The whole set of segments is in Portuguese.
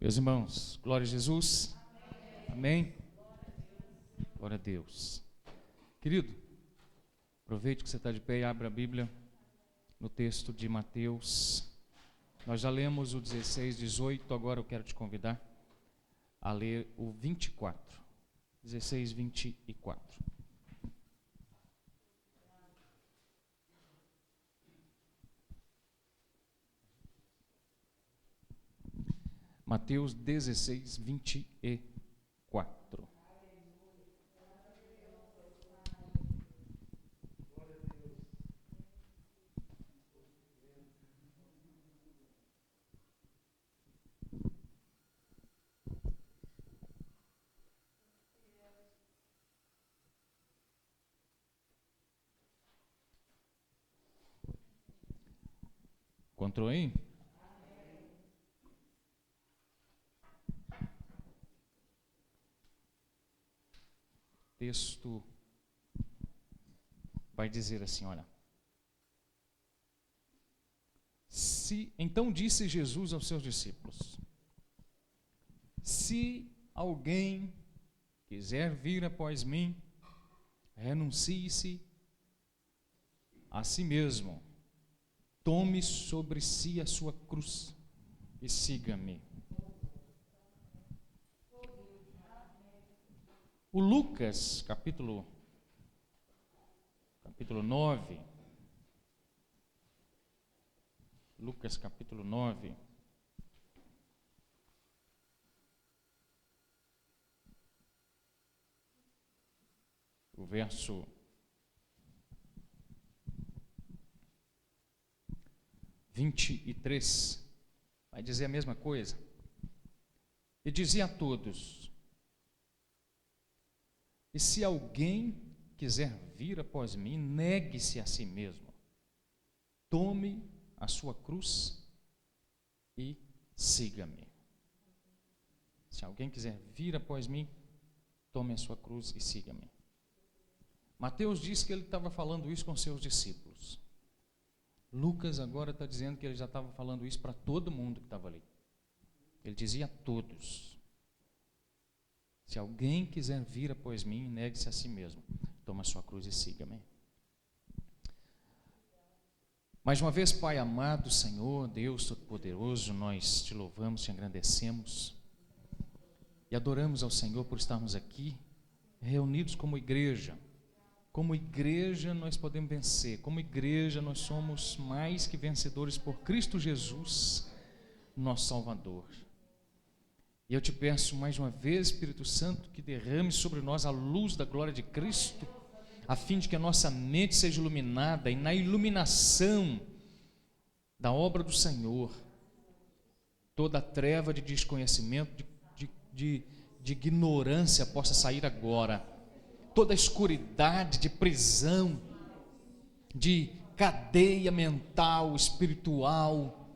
Meus irmãos, glória a Jesus. Amém? Glória a Deus. Querido, aproveite que você está de pé e abra a Bíblia no texto de Mateus. Nós já lemos o 16, 18, agora eu quero te convidar a ler o 24. 16, 24. Mateus 16, 24. Encontrou aí? O texto vai dizer assim, olha. Então disse Jesus aos seus discípulos: se alguém quiser vir após mim, renuncie-se a si mesmo, tome sobre si a sua cruz e siga-me. O Lucas, capítulo 9, Lucas capítulo 9, o verso 23, vai dizer a mesma coisa. E dizia a todos: e se alguém quiser vir após mim, negue-se a si mesmo, tome a sua cruz e siga-me. Se alguém quiser vir após mim, tome a sua cruz e siga-me. Mateus disse que ele estava falando isso com seus discípulos. Lucas agora está dizendo que ele já estava falando isso para todo mundo que estava ali. Ele dizia a todos: se alguém quiser vir após mim, negue-se a si mesmo, toma a sua cruz e siga-me. Mais uma vez, Pai amado, Senhor, Deus Todo-Poderoso, nós te louvamos, te engrandecemos e adoramos ao Senhor por estarmos aqui, reunidos como igreja. Como igreja nós podemos vencer, como igreja nós somos mais que vencedores por Cristo Jesus, nosso Salvador. E eu te peço mais uma vez, Espírito Santo, que derrame sobre nós a luz da glória de Cristo, a fim de que a nossa mente seja iluminada, e na iluminação da obra do Senhor, toda a treva de desconhecimento, de ignorância possa sair agora, toda a escuridade de prisão, de cadeia mental, espiritual,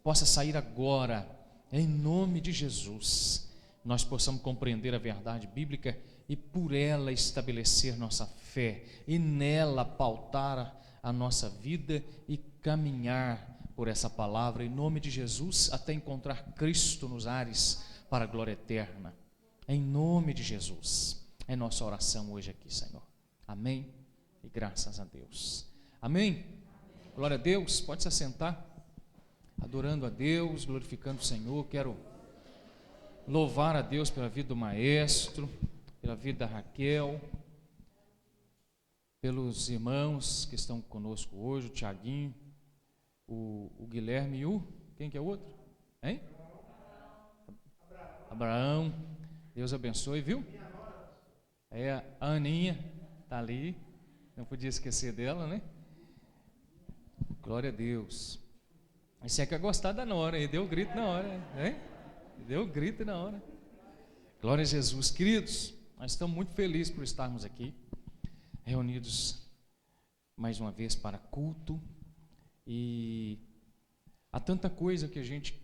possa sair agora, em nome de Jesus. Nós possamos compreender a verdade bíblica e por ela estabelecer nossa fé, e nela pautar a nossa vida e caminhar por essa palavra, em nome de Jesus, até encontrar Cristo nos ares para a glória eterna, em nome de Jesus. É nossa oração hoje aqui, Senhor. Amém? E graças a Deus. Amém? Glória a Deus. Pode se assentar. Adorando a Deus, glorificando o Senhor. Quero louvar a Deus pela vida do maestro, pela vida da Raquel, pelos irmãos que estão conosco hoje, o Tiaguinho, o Guilherme e quem que é o outro? Hein? Abraão. Deus abençoe, viu? A Aninha está ali, não podia esquecer dela, né? Glória a Deus. Esse é que é gostar da nora, e deu grito na hora, né? Deu grito na hora. Glória a Jesus. Queridos, nós estamos muito felizes por estarmos aqui, reunidos mais uma vez para culto, e há tanta coisa que a gente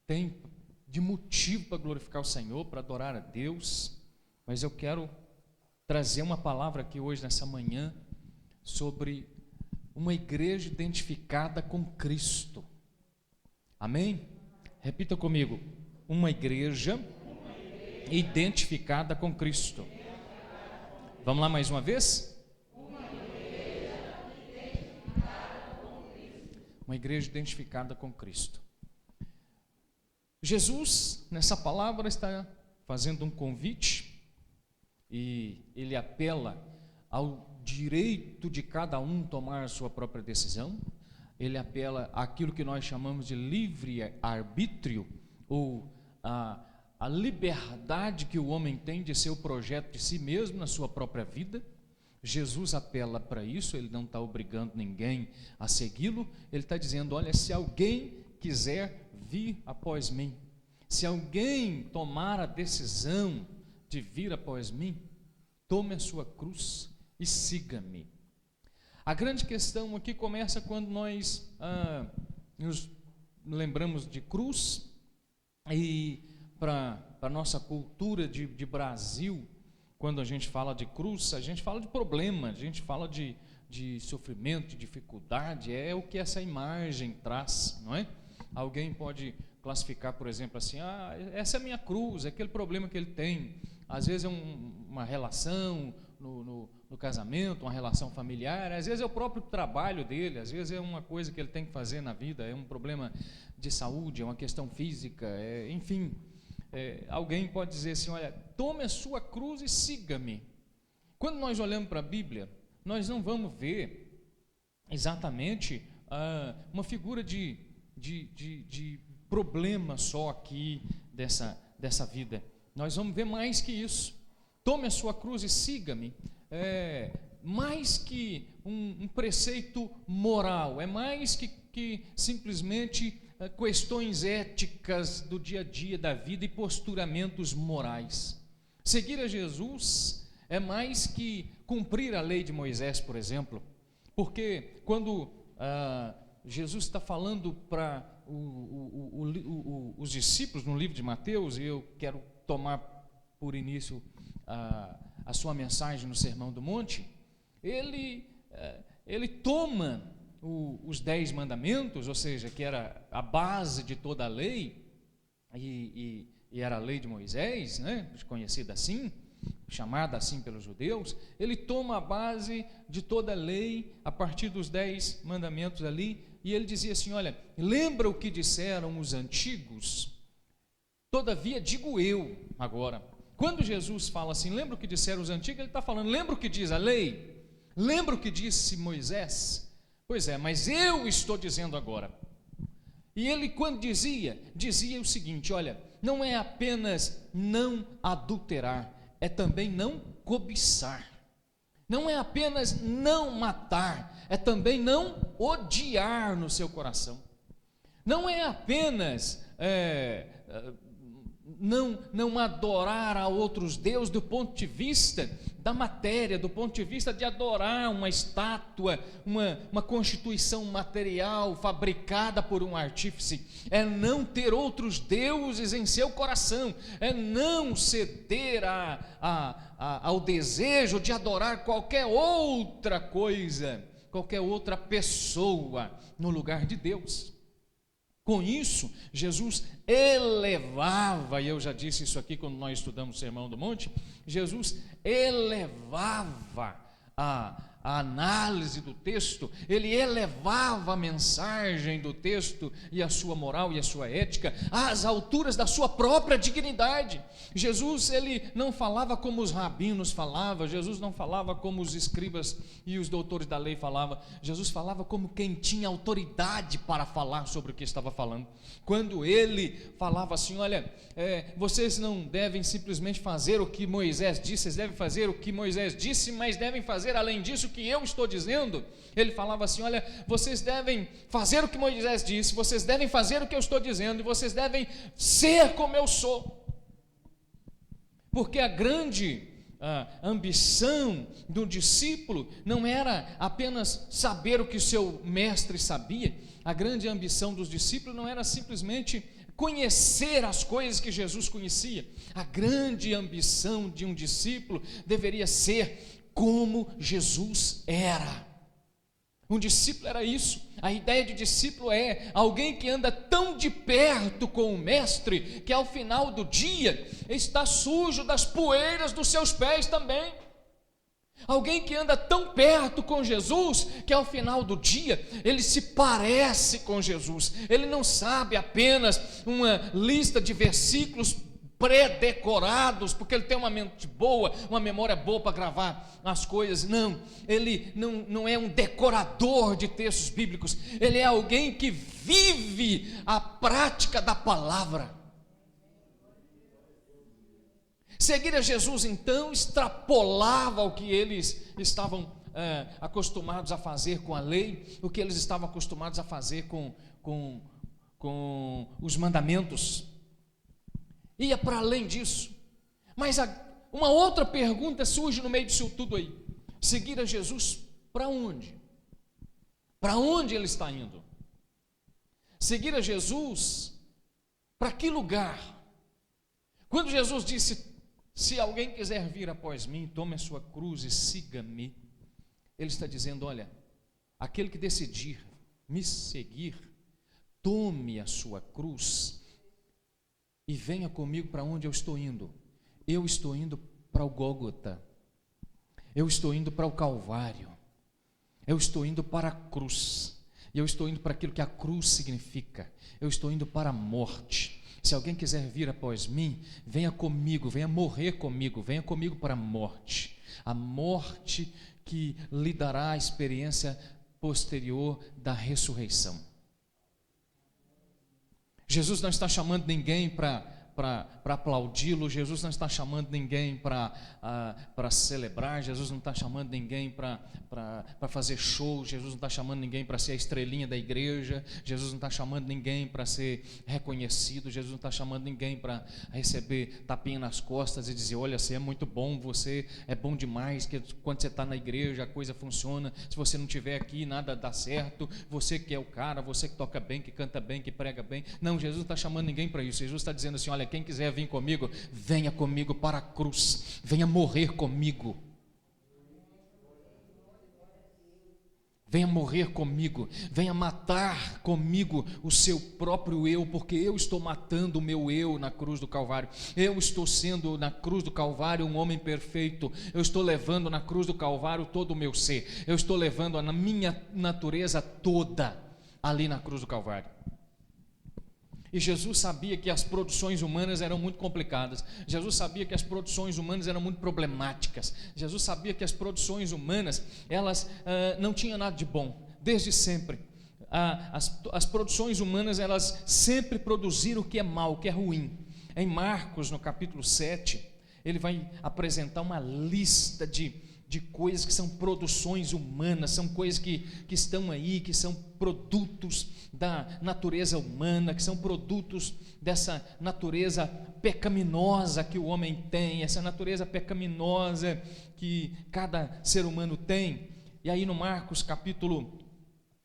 tem de motivo para glorificar o Senhor, para adorar a Deus, mas eu quero trazer uma palavra aqui hoje, nessa manhã, sobre uma igreja identificada com Cristo. Amém? Repita comigo: uma igreja identificada com Cristo. Vamos lá mais uma vez? Uma igreja identificada com Cristo. Jesus, nessa palavra, está fazendo um convite e ele apela ao direito de cada um tomar a sua própria decisão. Ele apela àquilo que nós chamamos de livre-arbítrio, ou a liberdade que o homem tem de ser o projeto de si mesmo na sua própria vida. Jesus apela para isso, ele não está obrigando ninguém a segui-lo, ele está dizendo, olha, se alguém quiser vir após mim, se alguém tomar a decisão de vir após mim, tome a sua cruz e siga-me. A grande questão aqui começa quando nós nos lembramos de cruz, e para a nossa cultura de Brasil, quando a gente fala de cruz, a gente fala de problema, a gente fala de sofrimento, de dificuldade, é o que essa imagem traz, não é? Alguém pode classificar, por exemplo, assim, essa é a minha cruz, é aquele problema que ele tem. Às vezes é uma relação no casamento, uma relação familiar, às vezes é o próprio trabalho dele, às vezes é uma coisa que ele tem que fazer na vida, é um problema de saúde, é uma questão física, enfim. Alguém pode dizer assim, olha, tome a sua cruz e siga-me. Quando nós olhamos para a Bíblia, nós não vamos ver exatamente uma figura de problema só aqui dessa vida. Nós vamos ver mais que isso. Tome a sua cruz e siga-me. Mais que um preceito moral, é mais que simplesmente questões éticas do dia a dia da vida e posturamentos morais. Seguir a Jesus é mais que cumprir a lei de Moisés, por exemplo, porque quando Jesus está falando para os discípulos no livro de Mateus, e eu quero tomar por início a sua mensagem no Sermão do Monte, ele toma os 10 mandamentos, ou seja, que era a base de toda a lei, e era a lei de Moisés, né, conhecida assim, chamada assim pelos judeus. Ele toma a base de toda a lei a partir dos 10 mandamentos ali, e ele dizia assim, olha, lembra o que disseram os antigos? Todavia digo eu agora. Quando Jesus fala assim, lembra o que disseram os antigos, ele está falando, lembra o que diz a lei? Lembra o que disse Moisés? Pois é, mas eu estou dizendo agora. E ele, quando dizia o seguinte, olha, não é apenas não adulterar, é também não cobiçar. Não é apenas não matar, é também não odiar no seu coração. Não é apenas não adorar a outros deuses do ponto de vista da matéria, do ponto de vista de adorar uma estátua, uma constituição material fabricada por um artífice. É não ter outros deuses em seu coração, é não ceder ao desejo de adorar qualquer outra coisa, qualquer outra pessoa no lugar de Deus. Com isso, Jesus elevava, e eu já disse isso aqui quando nós estudamos o Sermão do Monte, Jesus elevava a análise do texto, ele elevava a mensagem do texto e a sua moral e a sua ética às alturas da sua própria dignidade. Jesus, ele não falava como os rabinos falavam, Jesus não falava como os escribas e os doutores da lei falavam, Jesus falava como quem tinha autoridade para falar sobre o que estava falando. Quando ele falava assim, olha, vocês não devem simplesmente fazer o que Moisés disse, vocês devem fazer o que Moisés disse, mas devem fazer além disso que eu estou dizendo. Ele falava assim, olha, vocês devem fazer o que Moisés disse, vocês devem fazer o que eu estou dizendo, e vocês devem ser como eu sou. Porque a grande ambição do discípulo não era apenas saber o que o seu mestre sabia, a grande ambição dos discípulos não era simplesmente conhecer as coisas que Jesus conhecia. A grande ambição de um discípulo deveria ser como Jesus era. Um discípulo era isso. A ideia de discípulo é alguém que anda tão de perto com o mestre que ao final do dia está sujo das poeiras dos seus pés também. Alguém que anda tão perto com Jesus que ao final do dia ele se parece com Jesus. Ele não sabe apenas uma lista de versículos pré-decorados, porque ele tem uma mente boa, uma memória boa para gravar as coisas. Não, ele não é um decorador de textos bíblicos. Ele é alguém que vive a prática da palavra. Seguir a Jesus, então, extrapolava o que eles estavam acostumados a fazer com a lei, o que eles estavam acostumados a fazer com os mandamentos. Ia para além disso. Mas uma outra pergunta surge no meio disso tudo aí. Seguir a Jesus para onde? Para onde ele está indo? Seguir a Jesus para que lugar? Quando Jesus disse: se alguém quiser vir após mim, tome a sua cruz e siga-me, ele está dizendo: olha, aquele que decidir me seguir, tome a sua cruz e venha comigo para onde eu estou indo. Eu estou indo para o Gólgota, eu estou indo para o Calvário, eu estou indo para a cruz, eu estou indo para aquilo que a cruz significa, eu estou indo para a morte. Se alguém quiser vir após mim, venha comigo, venha morrer comigo, venha comigo para a morte que lhe dará a experiência posterior da ressurreição. Jesus não está chamando ninguém para aplaudi-lo, Jesus não está chamando ninguém para celebrar, Jesus não está chamando ninguém para fazer show, Jesus não está chamando ninguém para ser a estrelinha da igreja, Jesus não está chamando ninguém para ser reconhecido, Jesus não está chamando ninguém para receber tapinha nas costas e dizer: olha, você é muito bom, você é bom demais, que quando você está na igreja a coisa funciona, se você não estiver aqui nada dá certo, você que é o cara, você que toca bem, que canta bem, que prega bem. Não, Jesus não está chamando ninguém para isso. Jesus está dizendo assim: olha, quem quiser vir comigo, venha comigo para a cruz, venha morrer comigo, venha morrer comigo, venha matar comigo o seu próprio eu, porque eu estou matando o meu eu na cruz do Calvário. Eu estou sendo na cruz do Calvário um homem perfeito, eu estou levando na cruz do Calvário todo o meu ser, eu estou levando a minha natureza toda ali na cruz do Calvário. E Jesus sabia que as produções humanas eram muito complicadas, Jesus sabia que as produções humanas eram muito problemáticas, Jesus sabia que as produções humanas, elas não tinham nada de bom, desde sempre. As produções humanas, elas sempre produziram o que é mal, o que é ruim. Em Marcos, no capítulo 7, ele vai apresentar uma lista de coisas que são produções humanas, são coisas que estão aí, que são produtos da natureza humana, que são produtos dessa natureza pecaminosa que o homem tem, essa natureza pecaminosa que cada ser humano tem. E aí no Marcos capítulo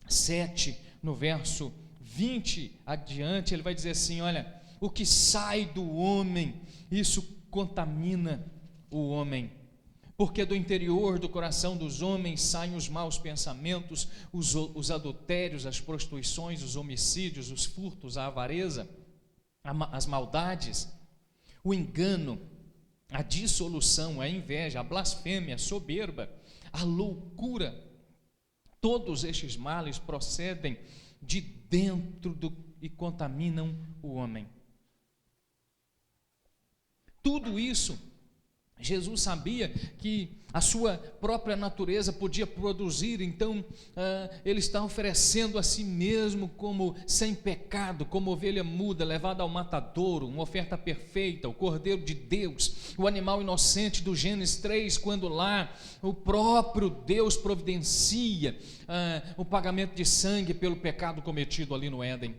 7, no verso 20 adiante, ele vai dizer assim: olha, o que sai do homem, isso contamina o homem. Porque do interior do coração dos homens saem os maus pensamentos, os adultérios, as prostituições, os homicídios, os furtos, a avareza, as maldades, o engano, a dissolução, a inveja, a blasfêmia, a soberba, a loucura. Todos estes males procedem de dentro e contaminam o homem. Tudo isso, Jesus sabia que a sua própria natureza podia produzir, então ele está oferecendo a si mesmo como sem pecado, como ovelha muda, levada ao matadouro, uma oferta perfeita, o Cordeiro de Deus, o animal inocente do Gênesis 3, quando lá o próprio Deus providencia o pagamento de sangue pelo pecado cometido ali no Éden.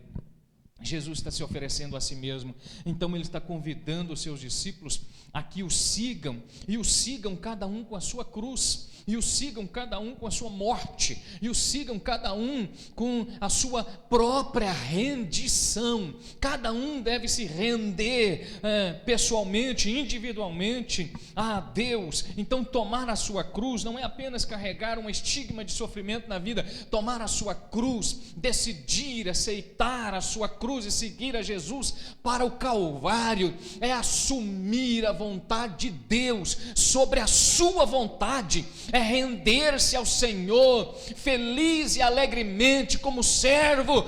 Jesus está se oferecendo a si mesmo, então ele está convidando os seus discípulos a que o sigam, e o sigam cada um com a sua cruz. e o sigam cada um com a sua morte, e o sigam cada um com a sua própria rendição. Cada um deve se render pessoalmente, individualmente a Deus. Então tomar a sua cruz não é apenas carregar um estigma de sofrimento na vida. Tomar a sua cruz, decidir aceitar a sua cruz e seguir a Jesus para o Calvário, é assumir a vontade de Deus sobre a sua vontade, é render-se ao Senhor feliz e alegremente, como servo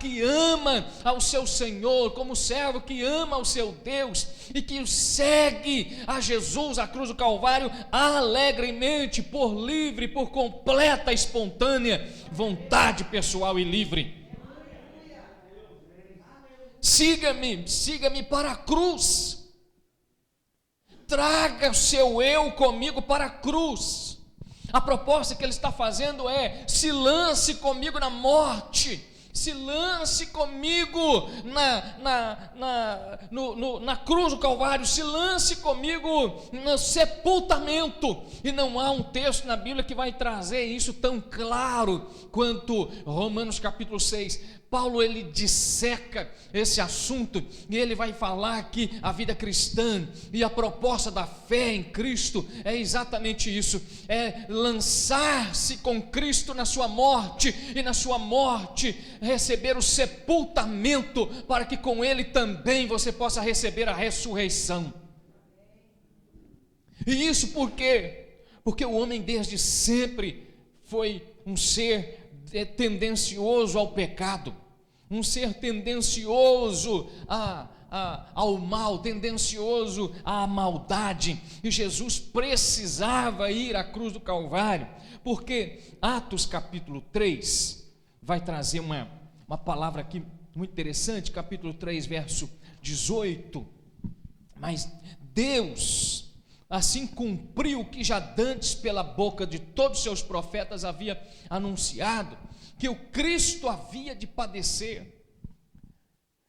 que ama ao seu Senhor, como servo que ama ao seu Deus e que segue a Jesus à cruz do Calvário alegremente, por livre, por completa, espontânea vontade pessoal e livre. Siga-me para a cruz. Traga o seu eu comigo para a cruz. A proposta que ele está fazendo é: se lance comigo na morte, se lance comigo na cruz do Calvário, se lance comigo no sepultamento. E não há um texto na Bíblia que vai trazer isso tão claro quanto Romanos capítulo 6. Paulo, ele disseca esse assunto e ele vai falar que a vida cristã e a proposta da fé em Cristo é exatamente isso, é lançar-se com Cristo na sua morte, e na sua morte receber o sepultamento, para que com ele também você possa receber a ressurreição. E isso por quê? Porque o homem desde sempre foi um ser tendencioso ao pecado, um ser tendencioso ao mal, tendencioso à maldade, e Jesus precisava ir à cruz do Calvário, porque Atos capítulo 3 vai trazer uma palavra aqui muito interessante, capítulo 3, verso 18, mas Deus assim cumpriu o que já dantes pela boca de todos os seus profetas havia anunciado, que o Cristo havia de padecer.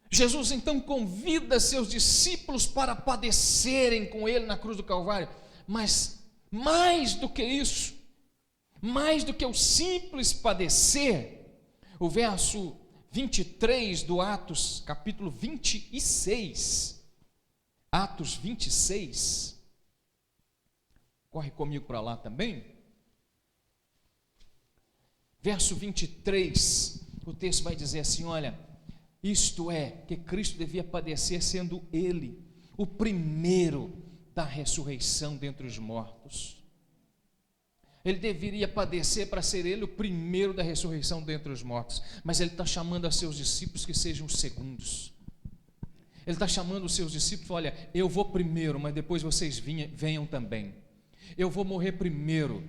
Jesus então convida seus discípulos para padecerem com ele na cruz do Calvário, mas mais do que isso, mais do que o simples padecer, o verso 23 do Atos, capítulo 26, Atos 26, corre comigo para lá também. Verso 23, o texto vai dizer assim: olha, isto é, que Cristo devia padecer, sendo ele o primeiro da ressurreição dentre os mortos. Ele deveria padecer para ser ele o primeiro da ressurreição dentre os mortos, mas ele está chamando a seus discípulos que sejam os segundos. Ele está chamando os seus discípulos: olha, eu vou primeiro, mas depois vocês venham também. Eu vou morrer primeiro,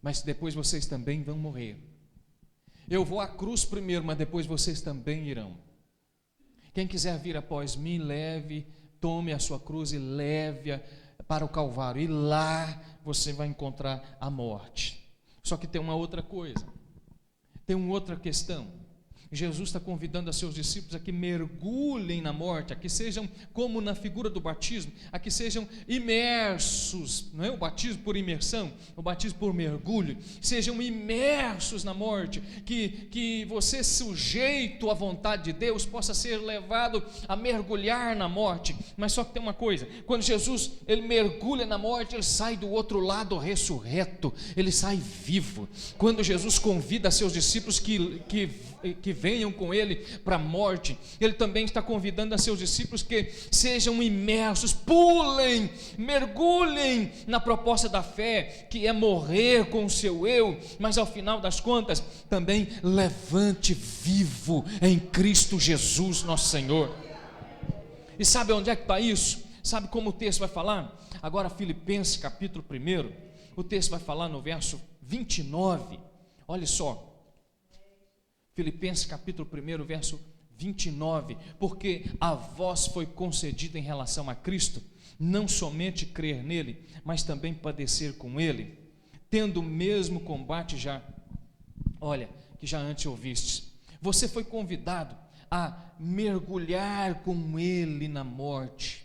mas depois vocês também vão morrer. Eu vou à cruz primeiro, mas depois vocês também irão. Quem quiser vir após mim, tome a sua cruz e leve-a para o Calvário, e lá você vai encontrar a morte. Só que tem uma outra coisa, tem uma outra questão. Jesus está convidando a seus discípulos a que mergulhem na morte, a que sejam como na figura do batismo, a que sejam imersos, não é o batismo por imersão, o batismo por mergulho, sejam imersos na morte, que você, sujeito à vontade de Deus, possa ser levado a mergulhar na morte. Mas só que tem uma coisa: quando Jesus ele mergulha na morte, ele sai do outro lado ressurreto, ele sai vivo. Quando Jesus convida seus discípulos que venham com ele para a morte, ele também está convidando a seus discípulos que sejam imersos, pulem, mergulhem na proposta da fé, que é morrer com o seu eu, mas ao final das contas também levante vivo em Cristo Jesus nosso Senhor. E sabe onde é que está isso? Sabe como o texto vai falar? Agora Filipenses capítulo 1, o texto vai falar no verso 29, olha só, Filipenses capítulo 1, verso 29, porque a vós foi concedido em relação a Cristo, não somente crer nele, mas também padecer com ele, tendo o mesmo combate que já antes ouvistes. Você foi convidado a mergulhar com ele na morte,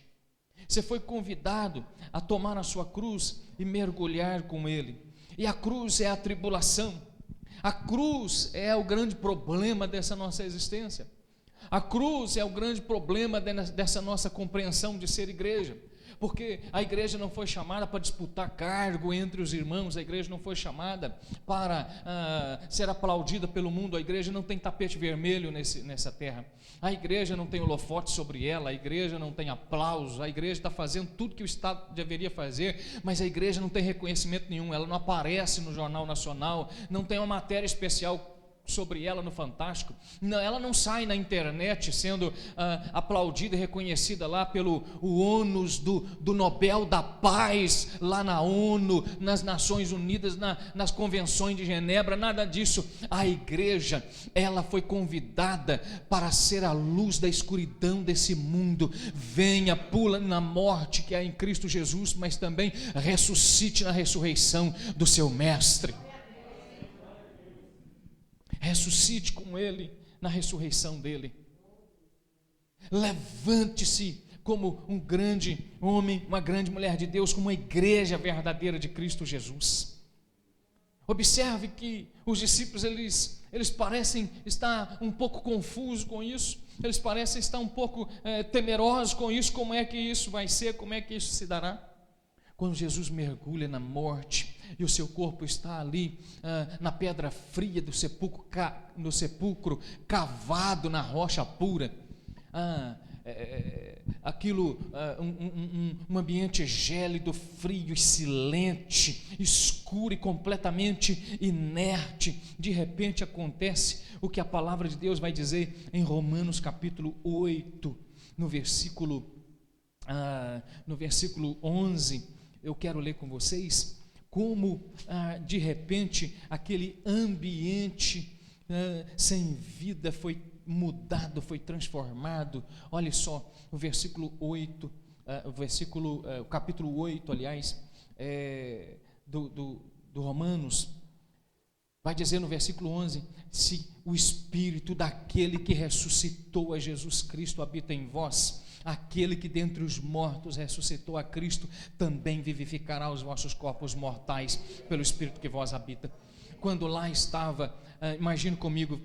você foi convidado a tomar a sua cruz e mergulhar com ele. E a cruz é a tribulação. A cruz é o grande problema dessa nossa existência. A cruz é o grande problema dessa nossa compreensão de ser igreja. Porque a igreja não foi chamada para disputar cargo entre os irmãos, a igreja não foi chamada para ser aplaudida pelo mundo, a igreja não tem tapete vermelho nessa terra, a igreja não tem holofote sobre ela, a igreja não tem aplausos, a igreja está fazendo tudo que o Estado deveria fazer, mas a igreja não tem reconhecimento nenhum, ela não aparece no Jornal Nacional, não tem uma matéria especial sobre ela no Fantástico, não, ela não sai na internet sendo aplaudida e reconhecida lá pelo ônus do Nobel da Paz, lá na ONU, nas Nações Unidas, nas convenções de Genebra, nada disso. A igreja, ela foi convidada para ser a luz da escuridão desse mundo. Venha, pula na morte que há em Cristo Jesus, mas também ressuscite na ressurreição do seu Mestre. Ressuscite com Ele na ressurreição dEle. Levante-se como um grande homem, uma grande mulher de Deus, como uma igreja verdadeira de Cristo Jesus. Observe que os discípulos, eles parecem estar um pouco confusos com isso, eles parecem estar um pouco temerosos com isso. Como é que isso vai ser? Como é que isso se dará? Quando Jesus mergulha na morte e o seu corpo está ali na pedra fria do sepulcro cavado na rocha pura, um ambiente gélido, frio e silente, escuro e completamente inerte. De repente acontece o que a palavra de Deus vai dizer em Romanos capítulo 8, no versículo 11. Eu quero ler com vocês como de repente aquele ambiente sem vida foi mudado, foi transformado. Olha só, o versículo 8, o capítulo 8, aliás, do Romanos, vai dizer no versículo 11: se o Espírito daquele que ressuscitou a Jesus Cristo habita em vós, aquele que dentre os mortos ressuscitou a Cristo também vivificará os vossos corpos mortais pelo Espírito que vós habita. Quando lá estava, imagine comigo,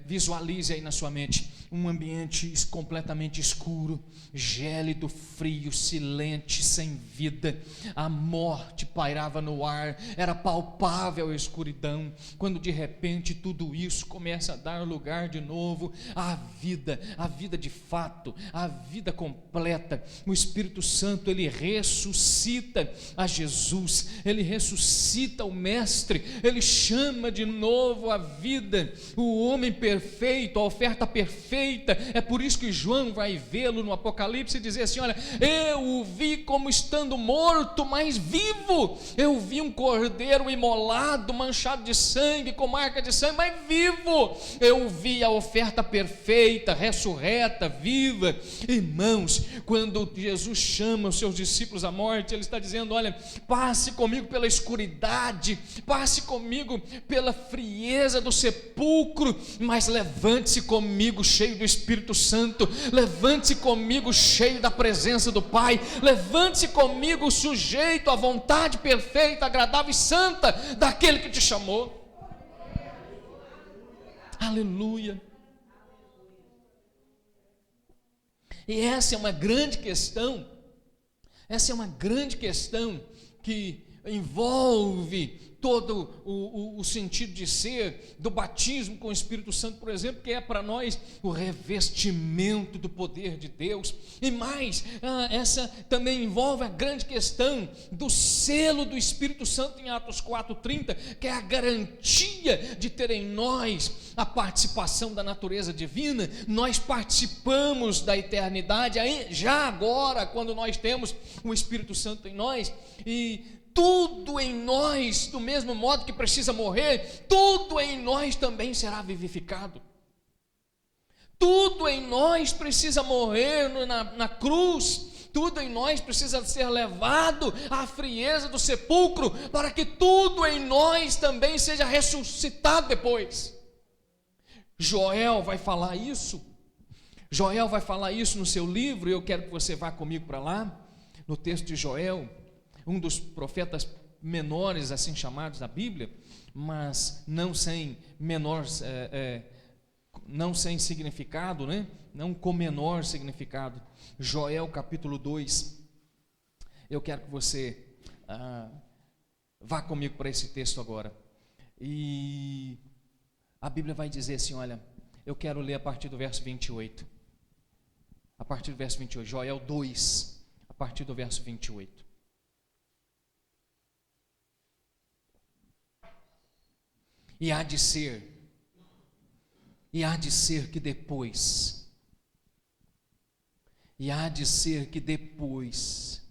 visualize aí na sua mente, um ambiente completamente escuro, gélido, frio, silente, sem vida, a morte pairava no ar, era palpável a escuridão, quando de repente tudo isso começa a dar lugar de novo à vida de fato, a vida completa. O Espírito Santo, ele ressuscita a Jesus, ele ressuscita o Mestre, ele chama de novo a vida, o homem perfeito, a oferta perfeita. É por isso que João vai vê-lo no Apocalipse e dizer assim: olha, eu o vi como estando morto, mas vivo. Eu vi um cordeiro imolado, manchado de sangue, com marca de sangue, mas vivo. Eu vi a oferta perfeita, ressurreta, viva. Irmãos, quando Jesus chama os seus discípulos à morte, ele está dizendo: olha, passe comigo pela escuridade, passe comigo pela frieza do sepulcro, mas levante-se comigo cheio do Espírito Santo, levante-se comigo cheio da presença do Pai, levante-se comigo sujeito à vontade perfeita, agradável e santa daquele que te chamou. Aleluia. E essa é uma grande questão, que envolve todo o sentido de ser do batismo com o Espírito Santo, por exemplo, que é para nós o revestimento do poder de Deus. E mais, essa também envolve a grande questão do selo do Espírito Santo em Atos 4:30, que é a garantia de ter em nós a participação da natureza divina. Nós participamos da eternidade já agora, quando nós temos o Espírito Santo em nós, e tudo em nós, do mesmo modo que precisa morrer, tudo em nós também será vivificado. Tudo em nós precisa morrer na cruz, tudo em nós precisa ser levado à frieza do sepulcro, para que tudo em nós também seja ressuscitado depois. Joel vai falar isso no seu livro, e eu quero que você vá comigo para lá, no texto de Joel, um dos profetas menores assim chamados da Bíblia, mas não sem não sem significado, né? Não com menor significado. Joel capítulo 2, eu quero que você vá comigo para esse texto agora, e a Bíblia vai dizer assim, olha, eu quero ler a partir do verso 28, Joel 2, a partir do verso 28. E há de ser que depois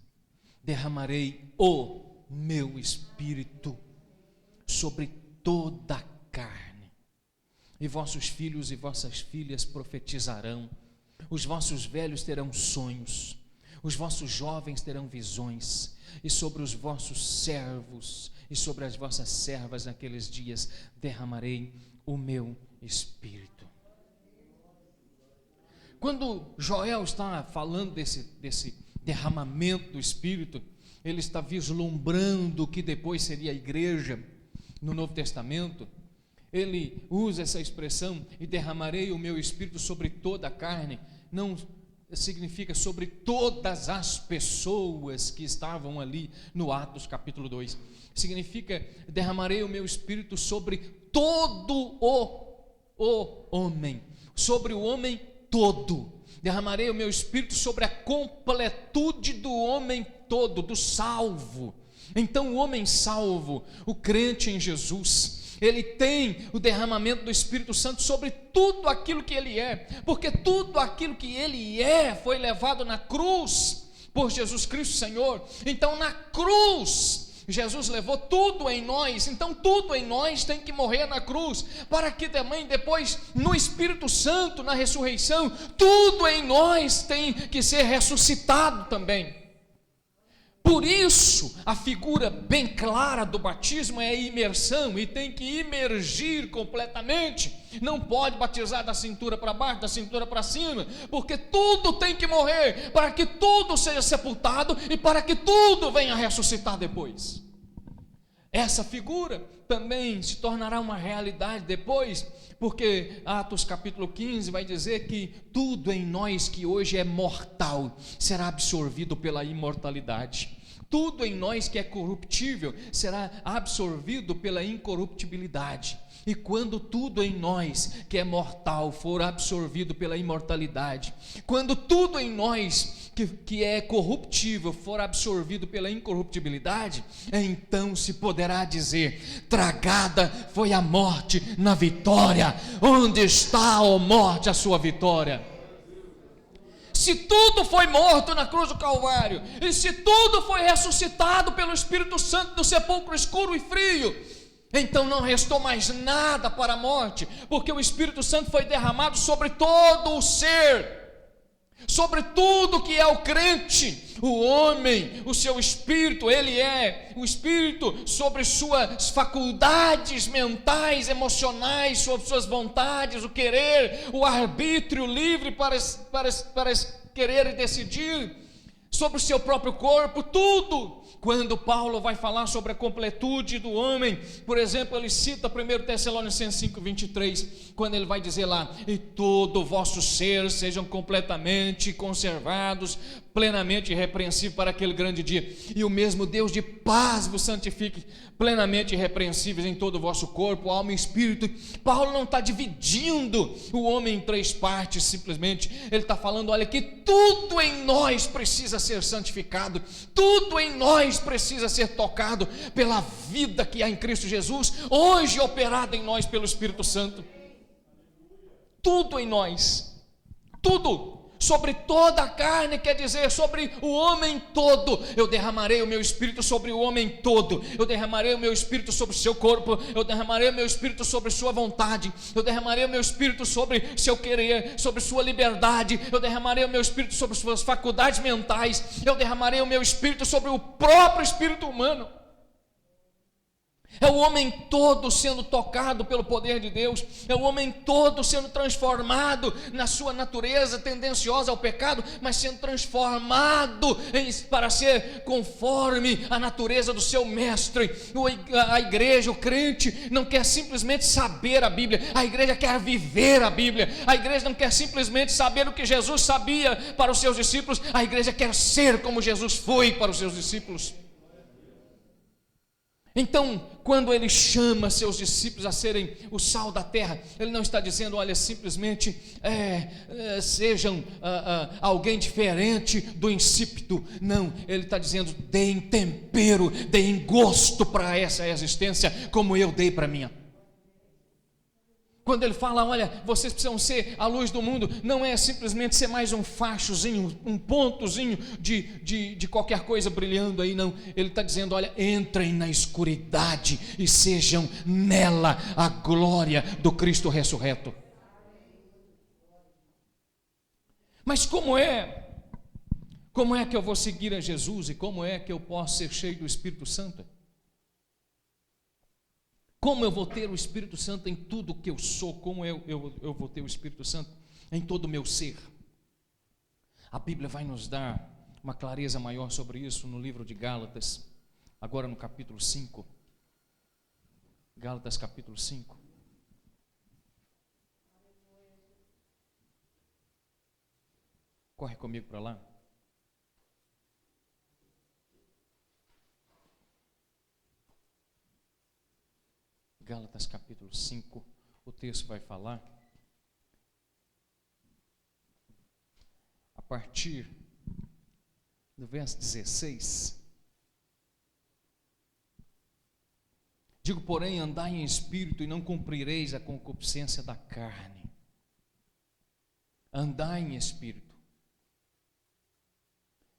derramarei o meu Espírito sobre toda a carne, e vossos filhos e vossas filhas profetizarão, os vossos velhos terão sonhos, os vossos jovens terão visões, e sobre os vossos servos e sobre as vossas servas naqueles dias derramarei o meu Espírito. Quando Joel está falando desse derramamento do Espírito, ele está vislumbrando o que depois seria a igreja no Novo Testamento. Ele usa essa expressão, e derramarei o meu Espírito sobre toda a carne, não significa sobre todas as pessoas que estavam ali no Atos capítulo 2, significa derramarei o meu Espírito sobre todo o homem, sobre o homem todo, derramarei o meu Espírito sobre a completude do homem todo, do salvo. Então o homem salvo, o crente em Jesus, ele tem o derramamento do Espírito Santo sobre tudo aquilo que ele é, porque tudo aquilo que ele é foi levado na cruz por Jesus Cristo Senhor. Então na cruz Jesus levou tudo em nós, então tudo em nós tem que morrer na cruz, para que também depois no Espírito Santo, na ressurreição, tudo em nós tem que ser ressuscitado também. Por isso, a figura bem clara do batismo é a imersão, e tem que imergir completamente. Não pode batizar da cintura para baixo, da cintura para cima, porque tudo tem que morrer, para que tudo seja sepultado e para que tudo venha a ressuscitar depois. Essa figura também se tornará uma realidade depois, porque Atos capítulo 15 vai dizer que tudo em nós que hoje é mortal será absorvido pela imortalidade. Tudo em nós que é corruptível será absorvido pela incorruptibilidade. E quando tudo em nós que é mortal for absorvido pela imortalidade, quando tudo em nós que é corruptível for absorvido pela incorruptibilidade, então se poderá dizer: tragada foi a morte na vitória. Onde está, ó morte, a sua vitória? Se tudo foi morto na cruz do Calvário, e se tudo foi ressuscitado pelo Espírito Santo do sepulcro escuro e frio, então não restou mais nada para a morte, porque o Espírito Santo foi derramado sobre todo o ser, sobre tudo que é o crente, o homem, o seu espírito. Ele é o espírito sobre suas faculdades mentais, emocionais, sobre suas vontades, o querer, o arbítrio livre para querer e decidir, sobre o seu próprio corpo, tudo. Quando Paulo vai falar sobre a completude do homem, por exemplo, ele cita 1 Tessalonicenses 5:23, quando ele vai dizer lá: e todo o vosso ser sejam completamente conservados, plenamente irrepreensível para aquele grande dia, e o mesmo Deus de paz vos santifique plenamente irrepreensíveis em todo o vosso corpo, alma e espírito. Paulo não está dividindo o homem em três partes simplesmente, ele está falando: olha, que tudo em nós precisa ser santificado, tudo em nós precisa ser tocado pela vida que há em Cristo Jesus, hoje operada em nós pelo Espírito Santo. Tudo em nós, tudo, sobre toda a carne, quer dizer, sobre o homem todo. Eu derramarei o meu Espírito sobre o homem todo, eu derramarei o meu Espírito sobre o seu corpo, eu derramarei o meu Espírito sobre sua vontade, eu derramarei o meu Espírito sobre seu querer, sobre sua liberdade, eu derramarei o meu Espírito sobre suas faculdades mentais, eu derramarei o meu Espírito sobre o próprio espírito humano. É o homem todo sendo tocado pelo poder de Deus, é o homem todo sendo transformado na sua natureza tendenciosa ao pecado, mas sendo transformado para ser conforme a natureza do seu mestre. A igreja, o crente, não quer simplesmente saber a Bíblia, a igreja quer viver a Bíblia. A igreja não quer simplesmente saber o que Jesus sabia para os seus discípulos, a igreja quer ser como Jesus foi para os seus discípulos. Então, quando ele chama seus discípulos a serem o sal da terra, ele não está dizendo, olha, simplesmente sejam alguém diferente do insípido. Não, ele está dizendo, deem tempero, deem gosto para essa existência, como eu dei para a minha. Quando ele fala, olha, vocês precisam ser a luz do mundo, não é simplesmente ser mais um fachozinho, um pontozinho de qualquer coisa brilhando aí, não. Ele está dizendo, olha, entrem na escuridade e sejam nela a glória do Cristo ressurreto. Mas como é que eu vou seguir a Jesus e como é que eu posso ser cheio do Espírito Santo? Como eu vou ter o Espírito Santo em tudo que eu sou? Como eu vou ter o Espírito Santo em todo o meu ser? A Bíblia vai nos dar uma clareza maior sobre isso no livro de Gálatas, agora no capítulo 5. Gálatas capítulo 5. Corre comigo para lá. Gálatas capítulo 5, o texto vai falar a partir do verso 16. Digo, porém, andai em espírito e não cumprireis a concupiscência da carne. Andai em espírito.